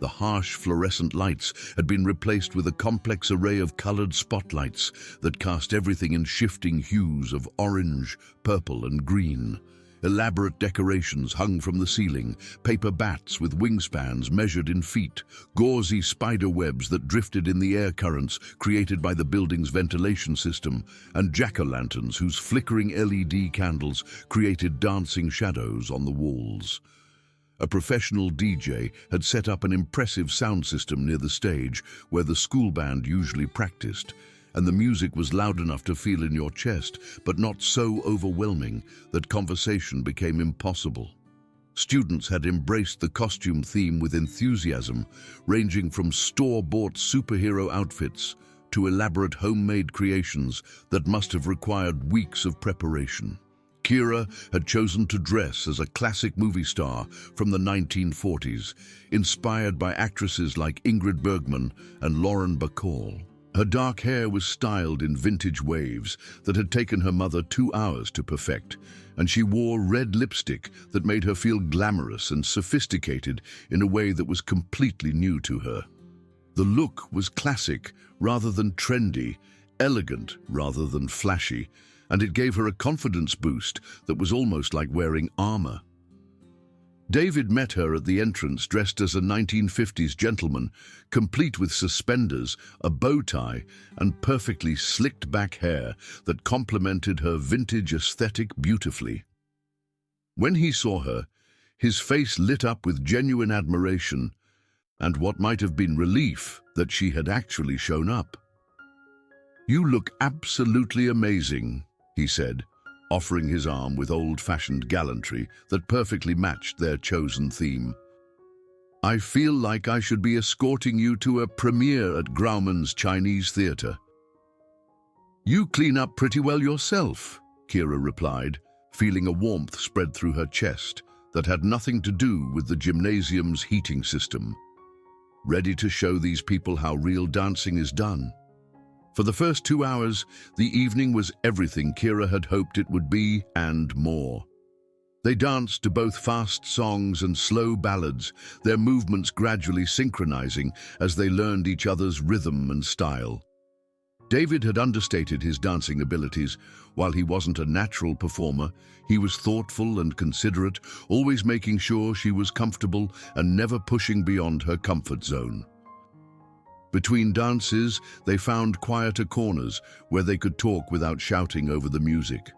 The harsh fluorescent lights had been replaced with a complex array of colored spotlights that cast everything in shifting hues of orange, purple, and green. Elaborate decorations hung from the ceiling, paper bats with wingspans measured in feet, gauzy spider webs that drifted in the air currents created by the building's ventilation system, and jack-o'-lanterns whose flickering LED candles created dancing shadows on the walls. A professional DJ had set up an impressive sound system near the stage where the school band usually practiced, and the music was loud enough to feel in your chest, but not so overwhelming that conversation became impossible. Students had embraced the costume theme with enthusiasm, ranging from store-bought superhero outfits to elaborate homemade creations that must have required weeks of preparation. Kira had chosen to dress as a classic movie star from the 1940s, inspired by actresses like Ingrid Bergman and Lauren Bacall. Her dark hair was styled in vintage waves that had taken her mother 2 hours to perfect, and she wore red lipstick that made her feel glamorous and sophisticated in a way that was completely new to her. The look was classic rather than trendy, elegant rather than flashy, and it gave her a confidence boost that was almost like wearing armor. David met her at the entrance dressed as a 1950s gentleman, complete with suspenders, a bow tie, and perfectly slicked back hair that complemented her vintage aesthetic beautifully. When he saw her, his face lit up with genuine admiration and what might have been relief that she had actually shown up. "You look absolutely amazing," he said, offering his arm with old-fashioned gallantry that perfectly matched their chosen theme. "I feel like I should be escorting you to a premiere at Grauman's Chinese Theatre." "You clean up pretty well yourself," Kira replied, feeling a warmth spread through her chest that had nothing to do with the gymnasium's heating system. Ready to show these people how real dancing is done. For the first 2 hours, the evening was everything Kira had hoped it would be and more. They danced to both fast songs and slow ballads, their movements gradually synchronizing as they learned each other's rhythm and style. David had understated his dancing abilities. While he wasn't a natural performer, he was thoughtful and considerate, always making sure she was comfortable and never pushing beyond her comfort zone. Between dances, they found quieter corners where they could talk without shouting over the music.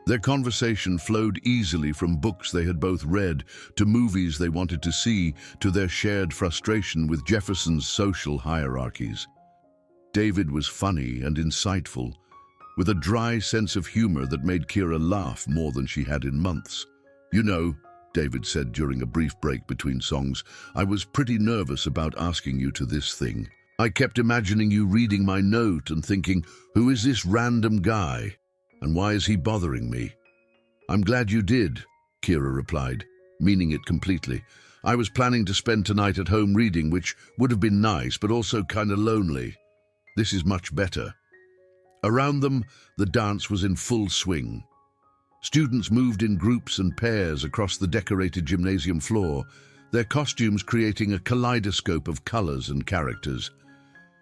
Their conversation flowed easily from books they had both read, to movies they wanted to see, to their shared frustration with Jefferson's social hierarchies. David was funny and insightful, with a dry sense of humor that made Kira laugh more than she had in months. "You know," David said during a brief break between songs, "I was pretty nervous about asking you to this thing. I kept imagining you reading my note and thinking, who is this random guy? And why is he bothering me?" "I'm glad you did," Kira replied, meaning it completely. "I was planning to spend tonight at home reading, which would have been nice, but also kind of lonely. This is much better." Around them, the dance was in full swing. Students moved in groups and pairs across the decorated gymnasium floor, their costumes creating a kaleidoscope of colors and characters.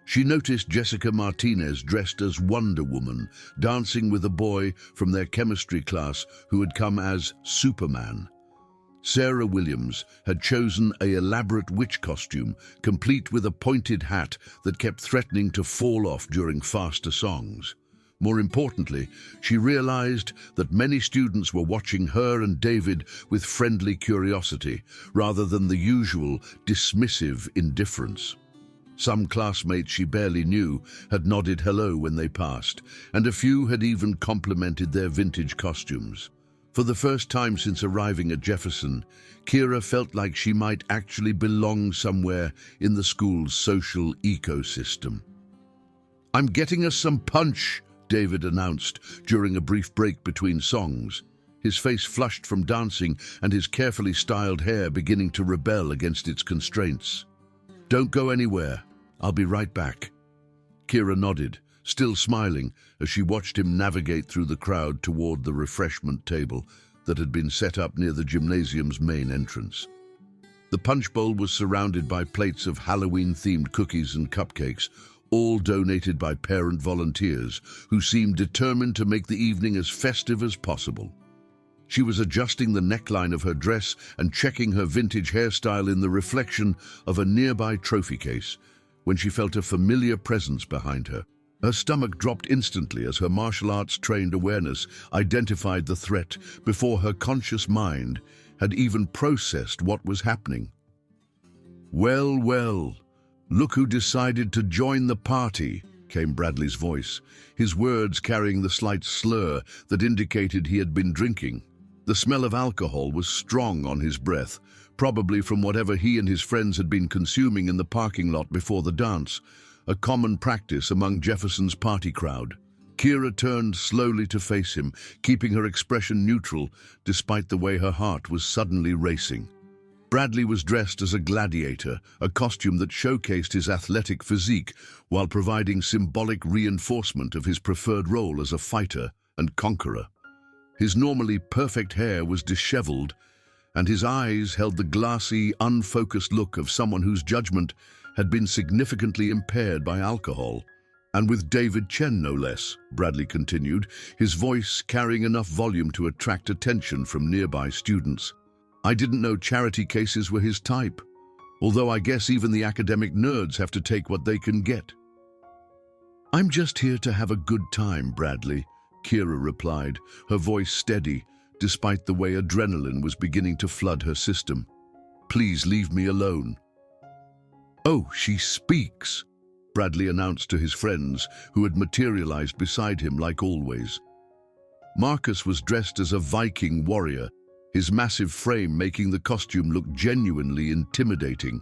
She noticed Jessica Martinez dressed as Wonder Woman, dancing with a boy from their chemistry class who had come as Superman. Sarah Williams had chosen an elaborate witch costume, complete with a pointed hat that kept threatening to fall off during faster songs. More importantly, she realized that many students were watching her and David with friendly curiosity, rather than the usual dismissive indifference. Some classmates she barely knew had nodded hello when they passed, and a few had even complimented their vintage costumes. For the first time since arriving at Jefferson, Kira felt like she might actually belong somewhere in the school's social ecosystem. "I'm getting us some punch," David announced during a brief break between songs, his face flushed from dancing and his carefully styled hair beginning to rebel against its constraints. "Don't go anywhere. I'll be right back." Kira nodded, still smiling, as she watched him navigate through the crowd toward the refreshment table that had been set up near the gymnasium's main entrance. The punch bowl was surrounded by plates of Halloween-themed cookies and cupcakes, all donated by parent volunteers who seemed determined to make the evening as festive as possible. She was adjusting the neckline of her dress and checking her vintage hairstyle in the reflection of a nearby trophy case when she felt a familiar presence behind her. Her stomach dropped instantly as her martial arts-trained awareness identified the threat before her conscious mind had even processed what was happening. "Well, well, look who decided to join the party," came Bradley's voice, his words carrying the slight slur that indicated he had been drinking. The smell of alcohol was strong on his breath, probably from whatever he and his friends had been consuming in the parking lot before the dance, a common practice among Jefferson's party crowd. Kira turned slowly to face him, keeping her expression neutral despite the way her heart was suddenly racing. Bradley was dressed as a gladiator, a costume that showcased his athletic physique while providing symbolic reinforcement of his preferred role as a fighter and conqueror. His normally perfect hair was disheveled, and his eyes held the glassy, unfocused look of someone whose judgment had been significantly impaired by alcohol. "And with David Chen, no less," Bradley continued, his voice carrying enough volume to attract attention from nearby students. "I didn't know charity cases were his type, although I guess even the academic nerds have to take what they can get." "I'm just here to have a good time, Bradley," Kira replied, her voice steady, despite the way adrenaline was beginning to flood her system. "Please leave me alone." "Oh, she speaks," Bradley announced to his friends, who had materialized beside him like always. Marcus was dressed as a Viking warrior, his massive frame making the costume look genuinely intimidating,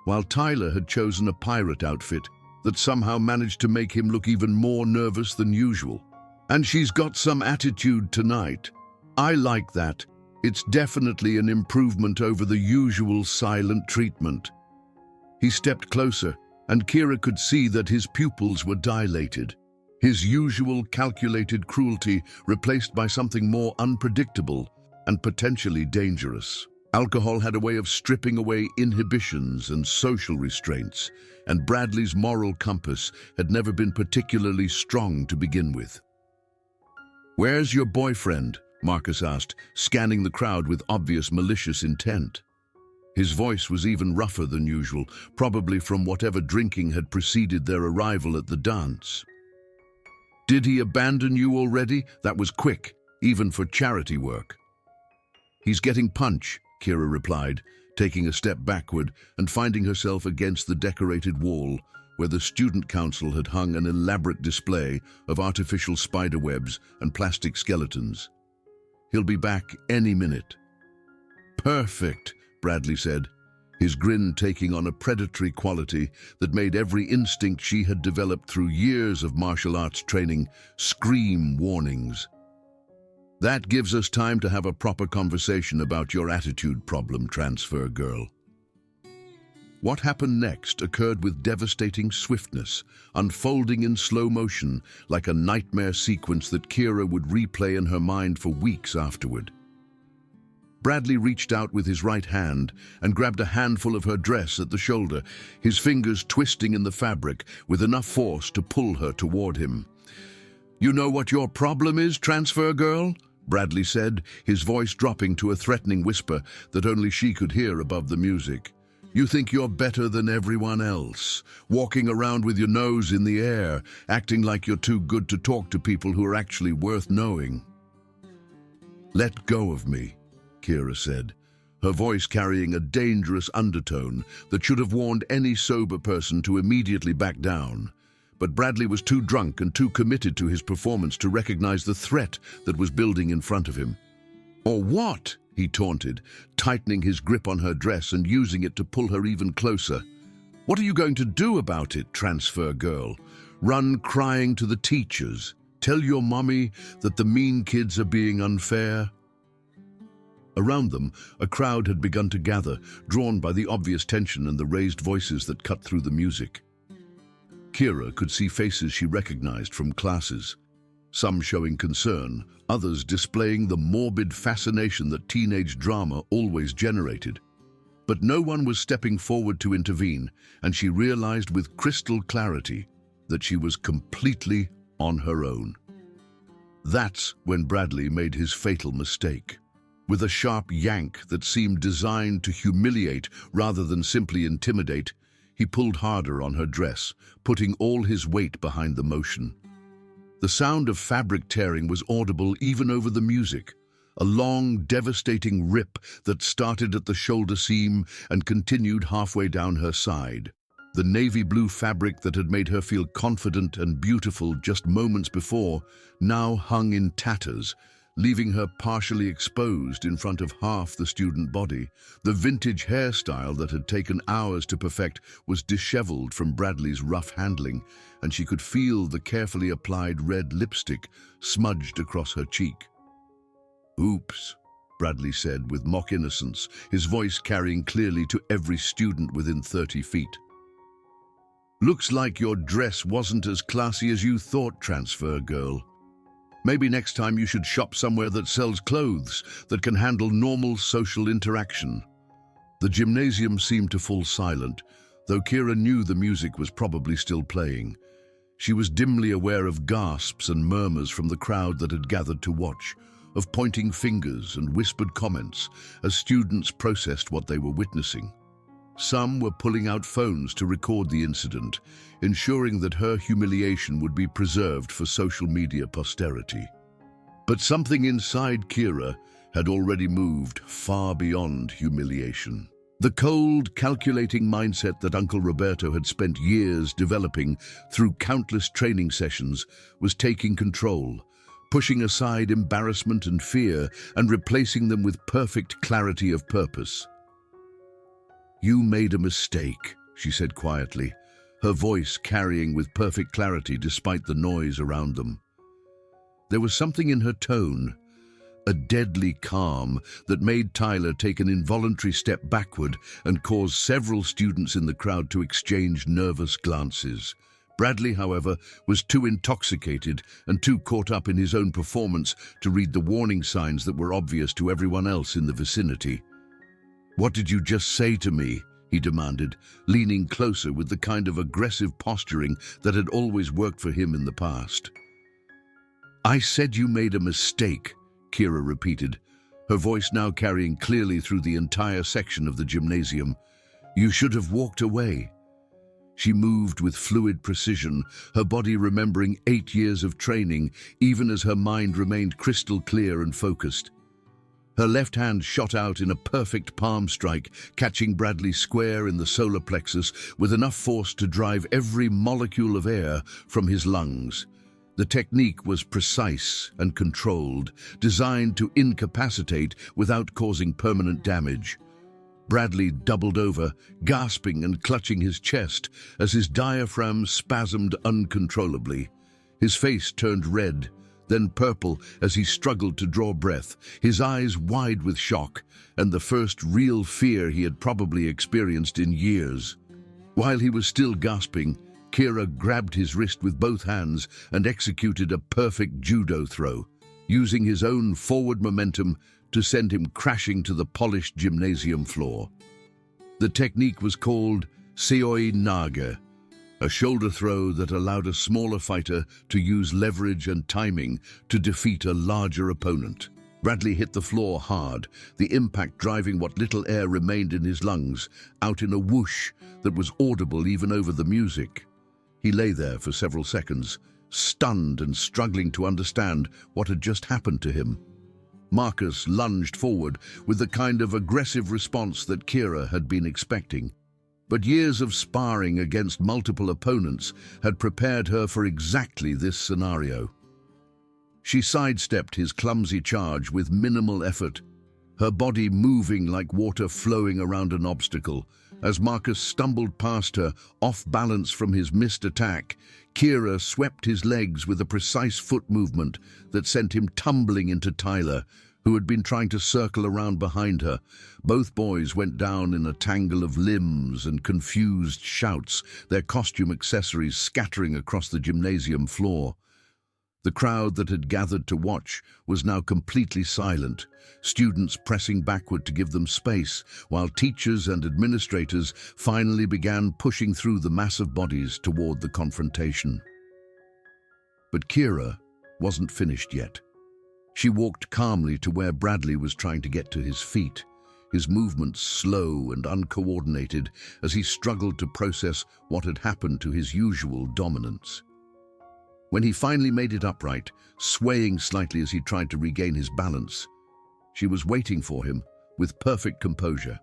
while Tyler had chosen a pirate outfit that somehow managed to make him look even more nervous than usual. "And she's got some attitude tonight. I like that. It's definitely an improvement over the usual silent treatment." He stepped closer, and Kira could see that his pupils were dilated, his usual calculated cruelty replaced by something more unpredictable and potentially dangerous. Alcohol had a way of stripping away inhibitions and social restraints, and Bradley's moral compass had never been particularly strong to begin with. "Where's your boyfriend?" Marcus asked, scanning the crowd with obvious malicious intent. His voice was even rougher than usual, probably from whatever drinking had preceded their arrival at the dance. "Did he abandon you already? That was quick, even for charity work." "He's getting punch," Kira replied, taking a step backward and finding herself against the decorated wall where the student council had hung an elaborate display of artificial spider webs and plastic skeletons. "He'll be back any minute." "Perfect," Bradley said, his grin taking on a predatory quality that made every instinct she had developed through years of martial arts training scream warnings. "That gives us time to have a proper conversation about your attitude problem, transfer girl." What happened next occurred with devastating swiftness, unfolding in slow motion like a nightmare sequence that Kira would replay in her mind for weeks afterward. Bradley reached out with his right hand and grabbed a handful of her dress at the shoulder, his fingers twisting in the fabric with enough force to pull her toward him. "You know what your problem is, transfer girl?" Bradley said, his voice dropping to a threatening whisper that only she could hear above the music. "You think you're better than everyone else, walking around with your nose in the air, acting like you're too good to talk to people who are actually worth knowing." "Let go of me," Kira said, her voice carrying a dangerous undertone that should have warned any sober person to immediately back down. But Bradley was too drunk and too committed to his performance to recognize the threat that was building in front of him. "Or what?" he taunted, tightening his grip on her dress and using it to pull her even closer. "What are you going to do about it, transfer girl? Run crying to the teachers? Tell your mommy that the mean kids are being unfair?" Around them, a crowd had begun to gather, drawn by the obvious tension and the raised voices that cut through the music. Kira could see faces she recognized from classes, some showing concern, others displaying the morbid fascination that teenage drama always generated. But no one was stepping forward to intervene, and she realized with crystal clarity that she was completely on her own. That's when Bradley made his fatal mistake. With a sharp yank that seemed designed to humiliate rather than simply intimidate, he pulled harder on her dress, putting all his weight behind the motion. The sound of fabric tearing was audible even over the music, a long, devastating rip that started at the shoulder seam and continued halfway down her side. The navy blue fabric that had made her feel confident and beautiful just moments before now hung in tatters, leaving her partially exposed in front of half the student body. The vintage hairstyle that had taken hours to perfect was disheveled from Bradley's rough handling, and she could feel the carefully applied red lipstick smudged across her cheek. "Oops," Bradley said with mock innocence, his voice carrying clearly to every student within 30 feet. "Looks like your dress wasn't as classy as you thought, transfer girl. Maybe next time you should shop somewhere that sells clothes that can handle normal social interaction." The gymnasium seemed to fall silent, though Kira knew the music was probably still playing. She was dimly aware of gasps and murmurs from the crowd that had gathered to watch, of pointing fingers and whispered comments as students processed what they were witnessing. Some were pulling out phones to record the incident, ensuring that her humiliation would be preserved for social media posterity. But something inside Kira had already moved far beyond humiliation. The cold, calculating mindset that Uncle Roberto had spent years developing through countless training sessions was taking control, pushing aside embarrassment and fear and replacing them with perfect clarity of purpose. "You made a mistake," she said quietly, her voice carrying with perfect clarity despite the noise around them. There was something in her tone, a deadly calm that made Tyler take an involuntary step backward and caused several students in the crowd to exchange nervous glances. Bradley, however, was too intoxicated and too caught up in his own performance to read the warning signs that were obvious to everyone else in the vicinity. "What did you just say to me?" he demanded, leaning closer with the kind of aggressive posturing that had always worked for him in the past. "I said you made a mistake," Kira repeated, her voice now carrying clearly through the entire section of the gymnasium. "You should have walked away." She moved with fluid precision, her body remembering 8 years of training, even as her mind remained crystal clear and focused. Her left hand shot out in a perfect palm strike, catching Bradley square in the solar plexus with enough force to drive every molecule of air from his lungs. The technique was precise and controlled, designed to incapacitate without causing permanent damage. Bradley doubled over, gasping and clutching his chest as his diaphragm spasmed uncontrollably. His face turned red, then purple as he struggled to draw breath, his eyes wide with shock and the first real fear he had probably experienced in years. While he was still gasping, Kira grabbed his wrist with both hands and executed a perfect judo throw, using his own forward momentum to send him crashing to the polished gymnasium floor. The technique was called Seoi Naga, a shoulder throw that allowed a smaller fighter to use leverage and timing to defeat a larger opponent. Bradley hit the floor hard, the impact driving what little air remained in his lungs out in a whoosh that was audible even over the music. He lay there for several seconds, stunned and struggling to understand what had just happened to him. Marcus lunged forward with the kind of aggressive response that Kira had been expecting. But years of sparring against multiple opponents had prepared her for exactly this scenario. She sidestepped his clumsy charge with minimal effort, her body moving like water flowing around an obstacle. As Marcus stumbled past her, off balance from his missed attack, Kira swept his legs with a precise foot movement that sent him tumbling into Tyler, who had been trying to circle around behind her. Both boys went down in a tangle of limbs and confused shouts, their costume accessories scattering across the gymnasium floor. The crowd that had gathered to watch was now completely silent, students pressing backward to give them space, while teachers and administrators finally began pushing through the massive bodies toward the confrontation. But Kira wasn't finished yet. She walked calmly to where Bradley was trying to get to his feet, his movements slow and uncoordinated as he struggled to process what had happened to his usual dominance. When he finally made it upright, swaying slightly as he tried to regain his balance, she was waiting for him with perfect composure.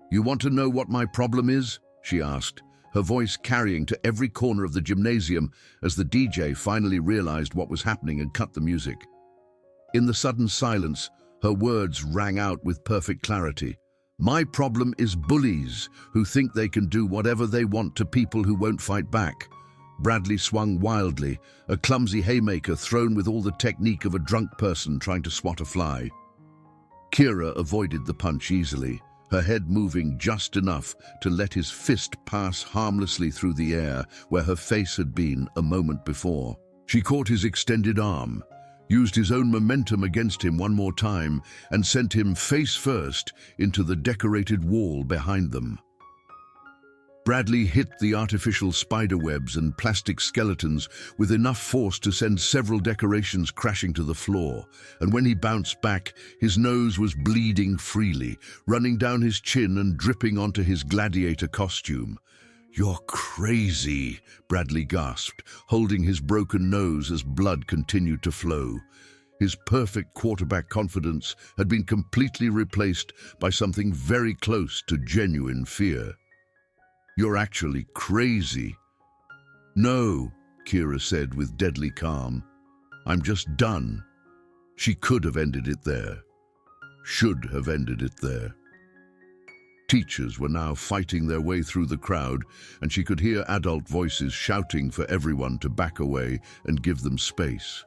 "You want to know what my problem is?" she asked, her voice carrying to every corner of the gymnasium as the DJ finally realized what was happening and cut the music. In the sudden silence, her words rang out with perfect clarity. My problem is bullies who think they can do whatever they want to people who won't fight back. Bradley swung wildly, a clumsy haymaker thrown with all the technique of a drunk person trying to swat a fly. Kira avoided the punch easily, her head moving just enough to let his fist pass harmlessly through the air where her face had been a moment before. She caught his extended arm, used his own momentum against him one more time, and sent him face first into the decorated wall behind them. Bradley hit the artificial spider webs and plastic skeletons with enough force to send several decorations crashing to the floor, and when he bounced back, his nose was bleeding freely, running down his chin and dripping onto his gladiator costume. You're crazy, Bradley gasped, holding his broken nose as blood continued to flow. His perfect quarterback confidence had been completely replaced by something very close to genuine fear. You're actually crazy. No, Kira said with deadly calm. I'm just done. She could have ended it there. Should have ended it there. Teachers were now fighting their way through the crowd, and she could hear adult voices shouting for everyone to back away and give them space.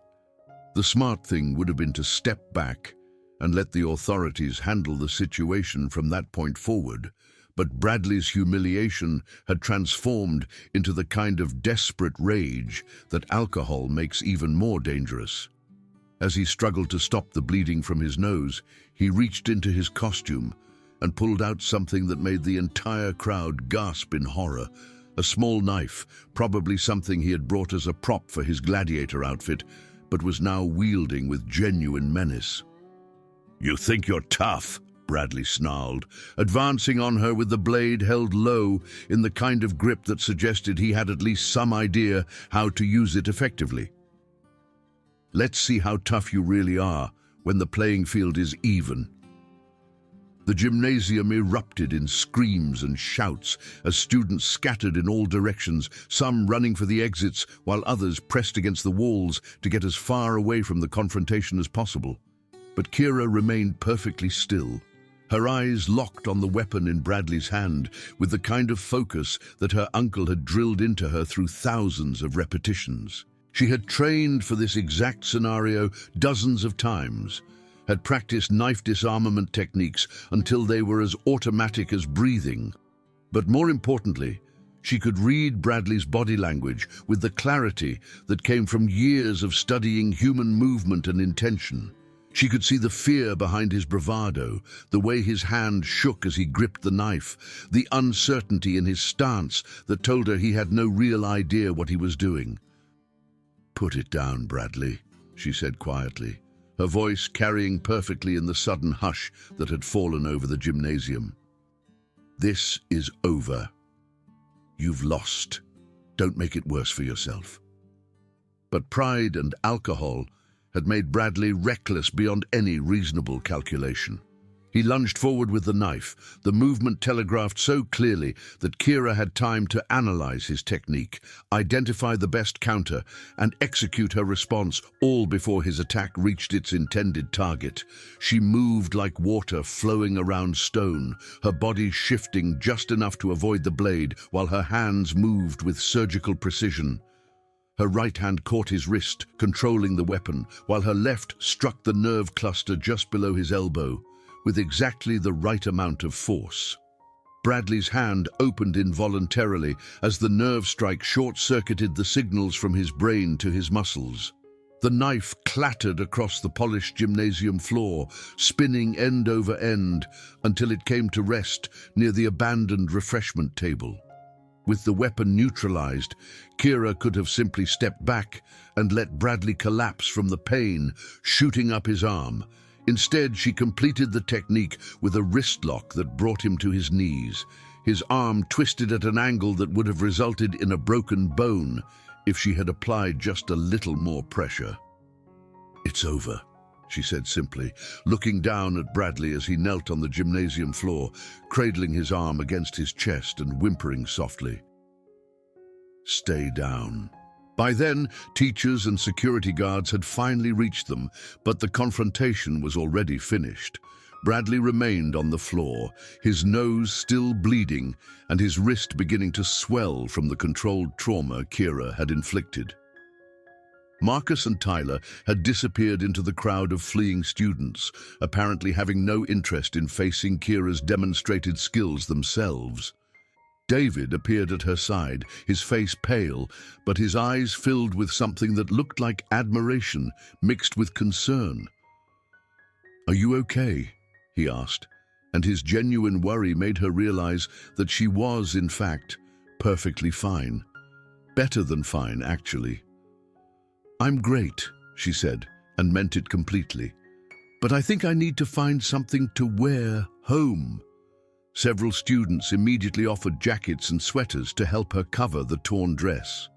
The smart thing would have been to step back and let the authorities handle the situation from that point forward, but Bradley's humiliation had transformed into the kind of desperate rage that alcohol makes even more dangerous. As he struggled to stop the bleeding from his nose, he reached into his costume and pulled out something that made the entire crowd gasp in horror. A small knife, probably something he had brought as a prop for his gladiator outfit, but was now wielding with genuine menace. You think you're tough? Bradley snarled, advancing on her with the blade held low in the kind of grip that suggested he had at least some idea how to use it effectively. Let's see how tough you really are when the playing field is even. The gymnasium erupted in screams and shouts as students scattered in all directions, some running for the exits while others pressed against the walls to get as far away from the confrontation as possible. But Kira remained perfectly still, her eyes locked on the weapon in Bradley's hand with the kind of focus that her uncle had drilled into her through thousands of repetitions. She had trained for this exact scenario dozens of times, had practiced knife disarmament techniques until they were as automatic as breathing. But more importantly, she could read Bradley's body language with the clarity that came from years of studying human movement and intention. She could see the fear behind his bravado, the way his hand shook as he gripped the knife, the uncertainty in his stance that told her he had no real idea what he was doing. Put it down, Bradley, she said quietly, her voice carrying perfectly in the sudden hush that had fallen over the gymnasium. This is over. You've lost. Don't make it worse for yourself. But pride and alcohol had made Bradley reckless beyond any reasonable calculation. He lunged forward with the knife, the movement telegraphed so clearly that Kira had time to analyze his technique, identify the best counter, and execute her response, all before his attack reached its intended target. She moved like water flowing around stone, her body shifting just enough to avoid the blade, while her hands moved with surgical precision. Her right hand caught his wrist, controlling the weapon, while her left struck the nerve cluster just below his elbow, with exactly the right amount of force. Bradley's hand opened involuntarily as the nerve strike short-circuited the signals from his brain to his muscles. The knife clattered across the polished gymnasium floor, spinning end over end until it came to rest near the abandoned refreshment table. With the weapon neutralized, Kira could have simply stepped back and let Bradley collapse from the pain, shooting up his arm. Instead, she completed the technique with a wrist lock that brought him to his knees, his arm twisted at an angle that would have resulted in a broken bone if she had applied just a little more pressure. It's over, she said simply, looking down at Bradley as he knelt on the gymnasium floor, cradling his arm against his chest and whimpering softly. Stay down. By then, teachers and security guards had finally reached them, but the confrontation was already finished. Bradley remained on the floor, his nose still bleeding and his wrist beginning to swell from the controlled trauma Kira had inflicted. Marcus and Tyler had disappeared into the crowd of fleeing students, apparently having no interest in facing Kira's demonstrated skills themselves. David appeared at her side, his face pale, but his eyes filled with something that looked like admiration mixed with concern. "Are you okay?" he asked, and his genuine worry made her realize that she was, in fact, perfectly fine. Better than fine, actually. "I'm great," she said, and meant it completely. "But I think I need to find something to wear home." Several students immediately offered jackets and sweaters to help her cover the torn dress,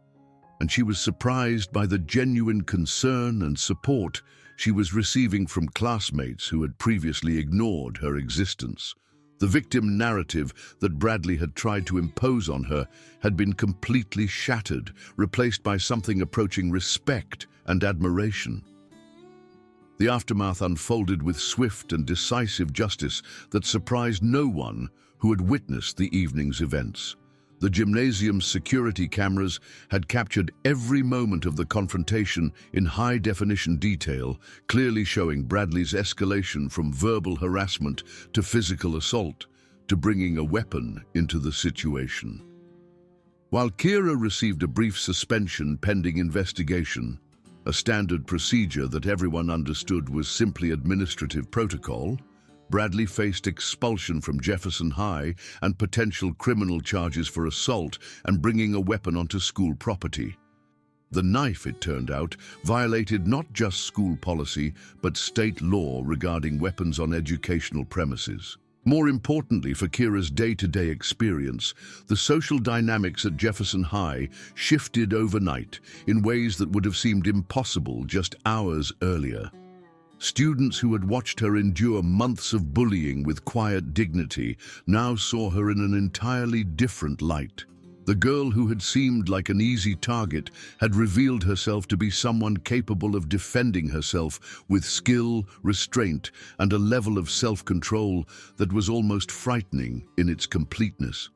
and she was surprised by the genuine concern and support she was receiving from classmates who had previously ignored her existence. The victim narrative that Bradley had tried to impose on her had been completely shattered, replaced by something approaching respect and admiration. The aftermath unfolded with swift and decisive justice that surprised no one who had witnessed the evening's events. The gymnasium's security cameras had captured every moment of the confrontation in high-definition detail, clearly showing Bradley's escalation from verbal harassment to physical assault to bringing a weapon into the situation. While Kira received a brief suspension pending investigation, a standard procedure that everyone understood was simply administrative protocol, Bradley faced expulsion from Jefferson High and potential criminal charges for assault and bringing a weapon onto school property. The knife, it turned out, violated not just school policy, but state law regarding weapons on educational premises. More importantly for Kira's day-to-day experience, the social dynamics at Jefferson High shifted overnight in ways that would have seemed impossible just hours earlier. Students who had watched her endure months of bullying with quiet dignity now saw her in an entirely different light. The girl who had seemed like an easy target had revealed herself to be someone capable of defending herself with skill, restraint, and a level of self-control that was almost frightening in its completeness.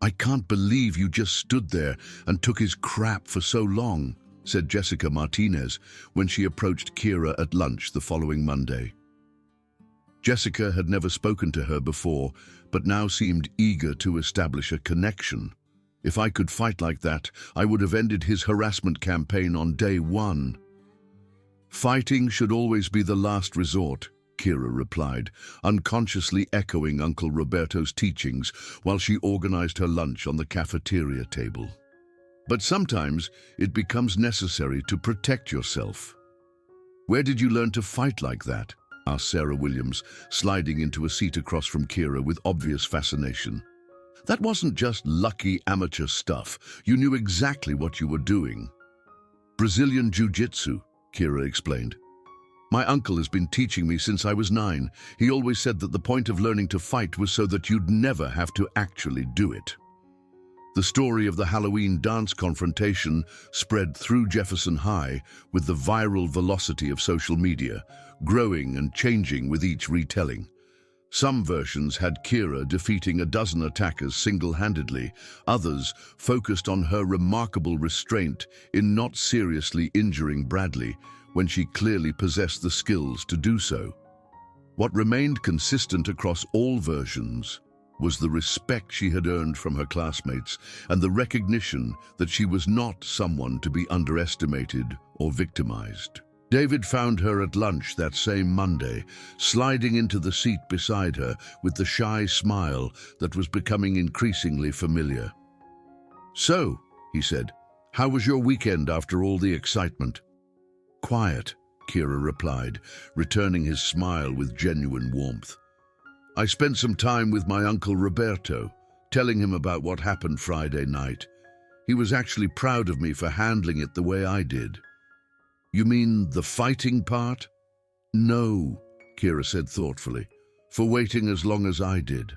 "I can't believe you just stood there and took his crap for so long," said Jessica Martinez when she approached Kira at lunch the following Monday. Jessica had never spoken to her before, but now seemed eager to establish a connection. "If I could fight like that, I would have ended his harassment campaign on day one." "Fighting should always be the last resort," Kira replied, unconsciously echoing Uncle Roberto's teachings while she organized her lunch on the cafeteria table. "But sometimes it becomes necessary to protect yourself." "Where did you learn to fight like that?" asked Sarah Williams, sliding into a seat across from Kira with obvious fascination. "That wasn't just lucky amateur stuff. You knew exactly what you were doing." "Brazilian Jiu-Jitsu," Kira explained. "My uncle has been teaching me since I was 9. He always said that the point of learning to fight was so that you'd never have to actually do it." The story of the Halloween dance confrontation spread through Jefferson High with the viral velocity of social media, growing and changing with each retelling. Some versions had Kira defeating a dozen attackers single-handedly. Others focused on her remarkable restraint in not seriously injuring Bradley when she clearly possessed the skills to do so. What remained consistent across all versions was the respect she had earned from her classmates and the recognition that she was not someone to be underestimated or victimized. David found her at lunch that same Monday, sliding into the seat beside her with the shy smile that was becoming increasingly familiar. "So," he said, "how was your weekend after all the excitement?" "Quiet," Kira replied, returning his smile with genuine warmth. "I spent some time with my Uncle Roberto, telling him about what happened Friday night. He was actually proud of me for handling it the way I did." "You mean the fighting part?" "No," Kira said thoughtfully, "for waiting as long as I did.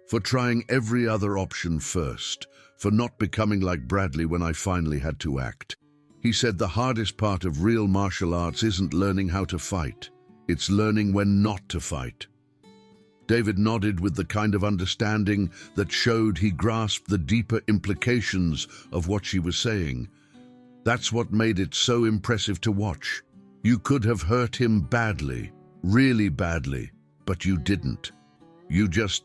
for trying every other option first, for not becoming like Bradley when I finally had to act. He said the hardest part of real martial arts isn't learning how to fight, it's learning when not to fight. David nodded with the kind of understanding that showed he grasped the deeper implications of what she was saying. That's what made it so impressive to watch. You could have hurt him badly, really badly, but you didn't. You just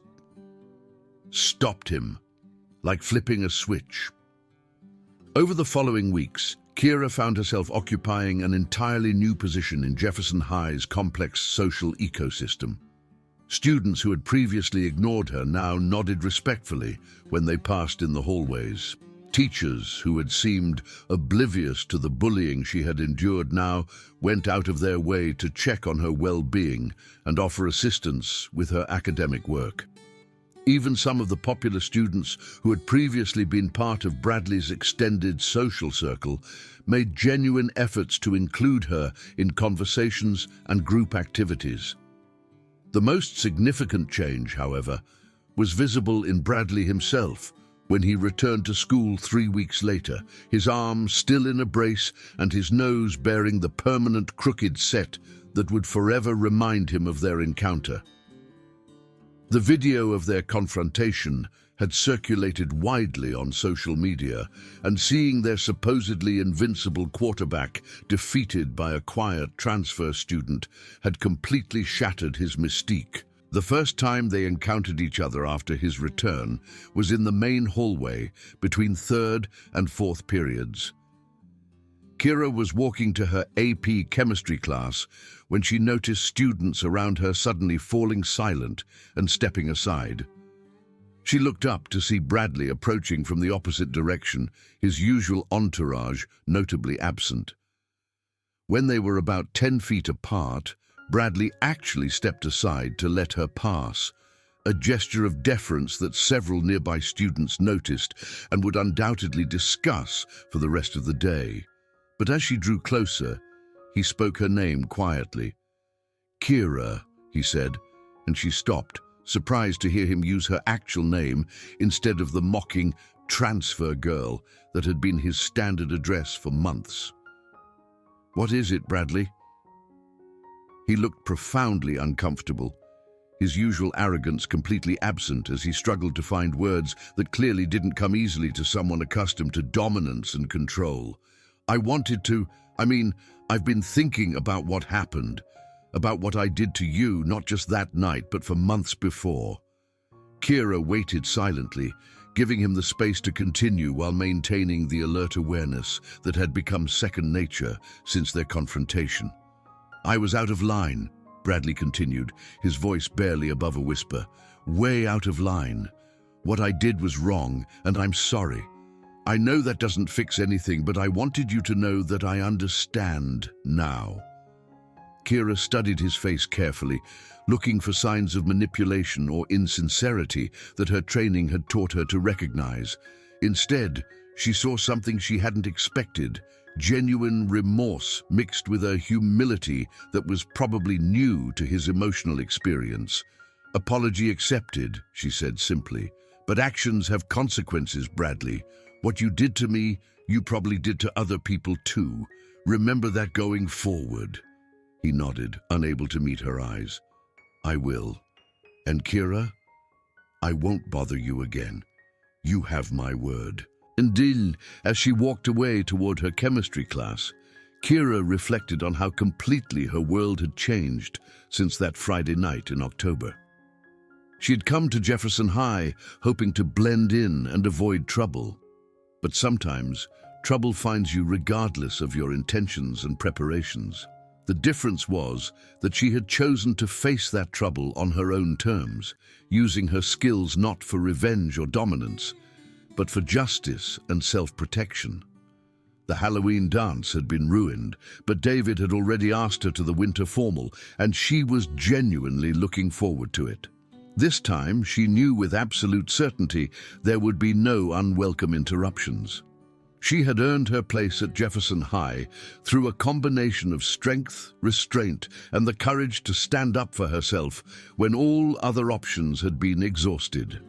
stopped him, like flipping a switch. Over the following weeks, Kira found herself occupying an entirely new position in Jefferson High's complex social ecosystem. Students who had previously ignored her now nodded respectfully when they passed in the hallways. Teachers who had seemed oblivious to the bullying she had endured now went out of their way to check on her well-being and offer assistance with her academic work. Even some of the popular students who had previously been part of Bradley's extended social circle made genuine efforts to include her in conversations and group activities. The most significant change, however, was visible in Bradley himself when he returned to school 3 weeks later, his arm still in a brace and his nose bearing the permanent crooked set that would forever remind him of their encounter. The video of their confrontation had circulated widely on social media, and seeing their supposedly invincible quarterback defeated by a quiet transfer student had completely shattered his mystique. The first time they encountered each other after his return was in the main hallway between third and fourth periods. Kira was walking to her AP chemistry class when she noticed students around her suddenly falling silent and stepping aside. She looked up to see Bradley approaching from the opposite direction, his usual entourage notably absent. When they were about 10 feet apart, Bradley actually stepped aside to let her pass, a gesture of deference that several nearby students noticed and would undoubtedly discuss for the rest of the day. But as she drew closer, he spoke her name quietly. "Kira," he said, and she stopped, surprised to hear him use her actual name instead of the mocking transfer girl that had been his standard address for months. "What is it, Bradley?" He looked profoundly uncomfortable, his usual arrogance completely absent as he struggled to find words that clearly didn't come easily to someone accustomed to dominance and control. I've been thinking about what happened, about what I did to you, not just that night, but for months before." Kira waited silently, giving him the space to continue while maintaining the alert awareness that had become second nature since their confrontation. "I was out of line," Bradley continued, his voice barely above a whisper. "Way out of line. What I did was wrong, and I'm sorry. I know that doesn't fix anything, but I wanted you to know that I understand now." Kira studied his face carefully, looking for signs of manipulation or insincerity that her training had taught her to recognize. Instead, she saw something she hadn't expected, genuine remorse mixed with a humility that was probably new to his emotional experience. "Apology accepted," she said simply. "But actions have consequences, Bradley. What you did to me, you probably did to other people too. Remember that going forward." He nodded, unable to meet her eyes. "I will. And Kira, I won't bother you again. You have my word." Indeed, as she walked away toward her chemistry class, Kira reflected on how completely her world had changed since that Friday night in October. She had come to Jefferson High hoping to blend in and avoid trouble. But sometimes, trouble finds you regardless of your intentions and preparations. The difference was that she had chosen to face that trouble on her own terms, using her skills not for revenge or dominance, but for justice and self-protection. The Halloween dance had been ruined, but David had already asked her to the winter formal, and she was genuinely looking forward to it. This time, she knew with absolute certainty there would be no unwelcome interruptions. She had earned her place at Jefferson High through a combination of strength, restraint, and the courage to stand up for herself when all other options had been exhausted.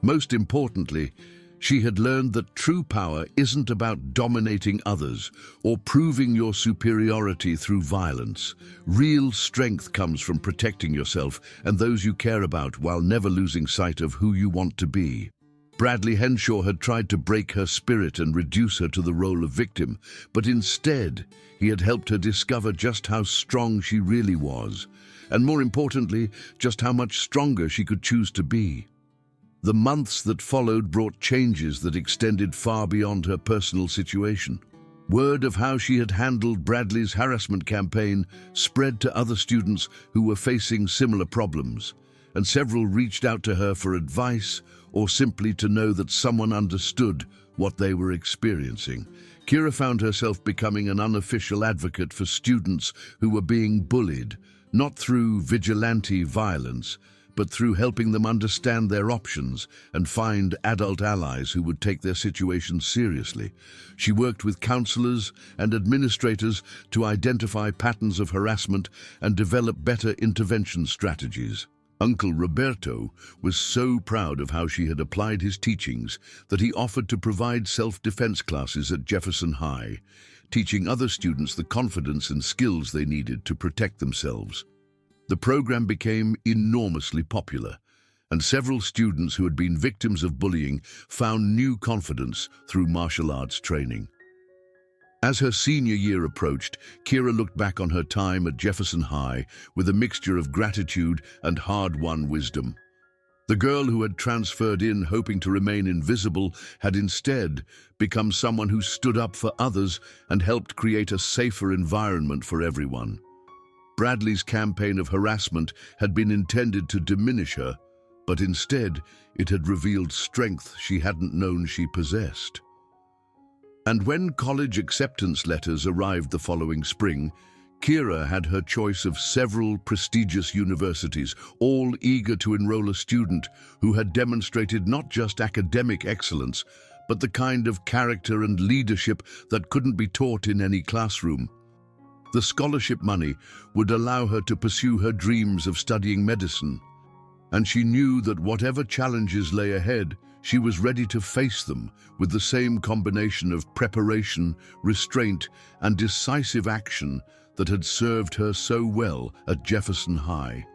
Most importantly, she had learned that true power isn't about dominating others or proving your superiority through violence. Real strength comes from protecting yourself and those you care about while never losing sight of who you want to be. Bradley Henshaw had tried to break her spirit and reduce her to the role of victim, but instead, he had helped her discover just how strong she really was, and more importantly, just how much stronger she could choose to be. The months that followed brought changes that extended far beyond her personal situation. Word of how she had handled Bradley's harassment campaign spread to other students who were facing similar problems, and several reached out to her for advice or simply to know that someone understood what they were experiencing. Kira found herself becoming an unofficial advocate for students who were being bullied, not through vigilante violence, but through helping them understand their options and find adult allies who would take their situation seriously. She worked with counselors and administrators to identify patterns of harassment and develop better intervention strategies. Uncle Roberto was so proud of how she had applied his teachings that he offered to provide self-defense classes at Jefferson High, teaching other students the confidence and skills they needed to protect themselves. The program became enormously popular, and several students who had been victims of bullying found new confidence through martial arts training. As her senior year approached, Kira looked back on her time at Jefferson High with a mixture of gratitude and hard-won wisdom. The girl who had transferred in hoping to remain invisible had instead become someone who stood up for others and helped create a safer environment for everyone. Bradley's campaign of harassment had been intended to diminish her, but instead it had revealed strength she hadn't known she possessed. And when college acceptance letters arrived the following spring, Kira had her choice of several prestigious universities, all eager to enroll a student who had demonstrated not just academic excellence, but the kind of character and leadership that couldn't be taught in any classroom. The scholarship money would allow her to pursue her dreams of studying medicine, and she knew that whatever challenges lay ahead, she was ready to face them with the same combination of preparation, restraint, and decisive action that had served her so well at Jefferson High.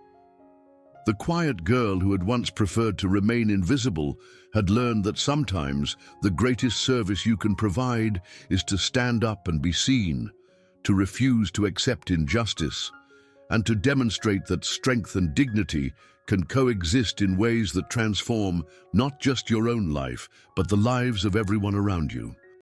The quiet girl who had once preferred to remain invisible had learned that sometimes the greatest service you can provide is to stand up and be seen, to refuse to accept injustice, and to demonstrate that strength and dignity can coexist in ways that transform not just your own life, but the lives of everyone around you.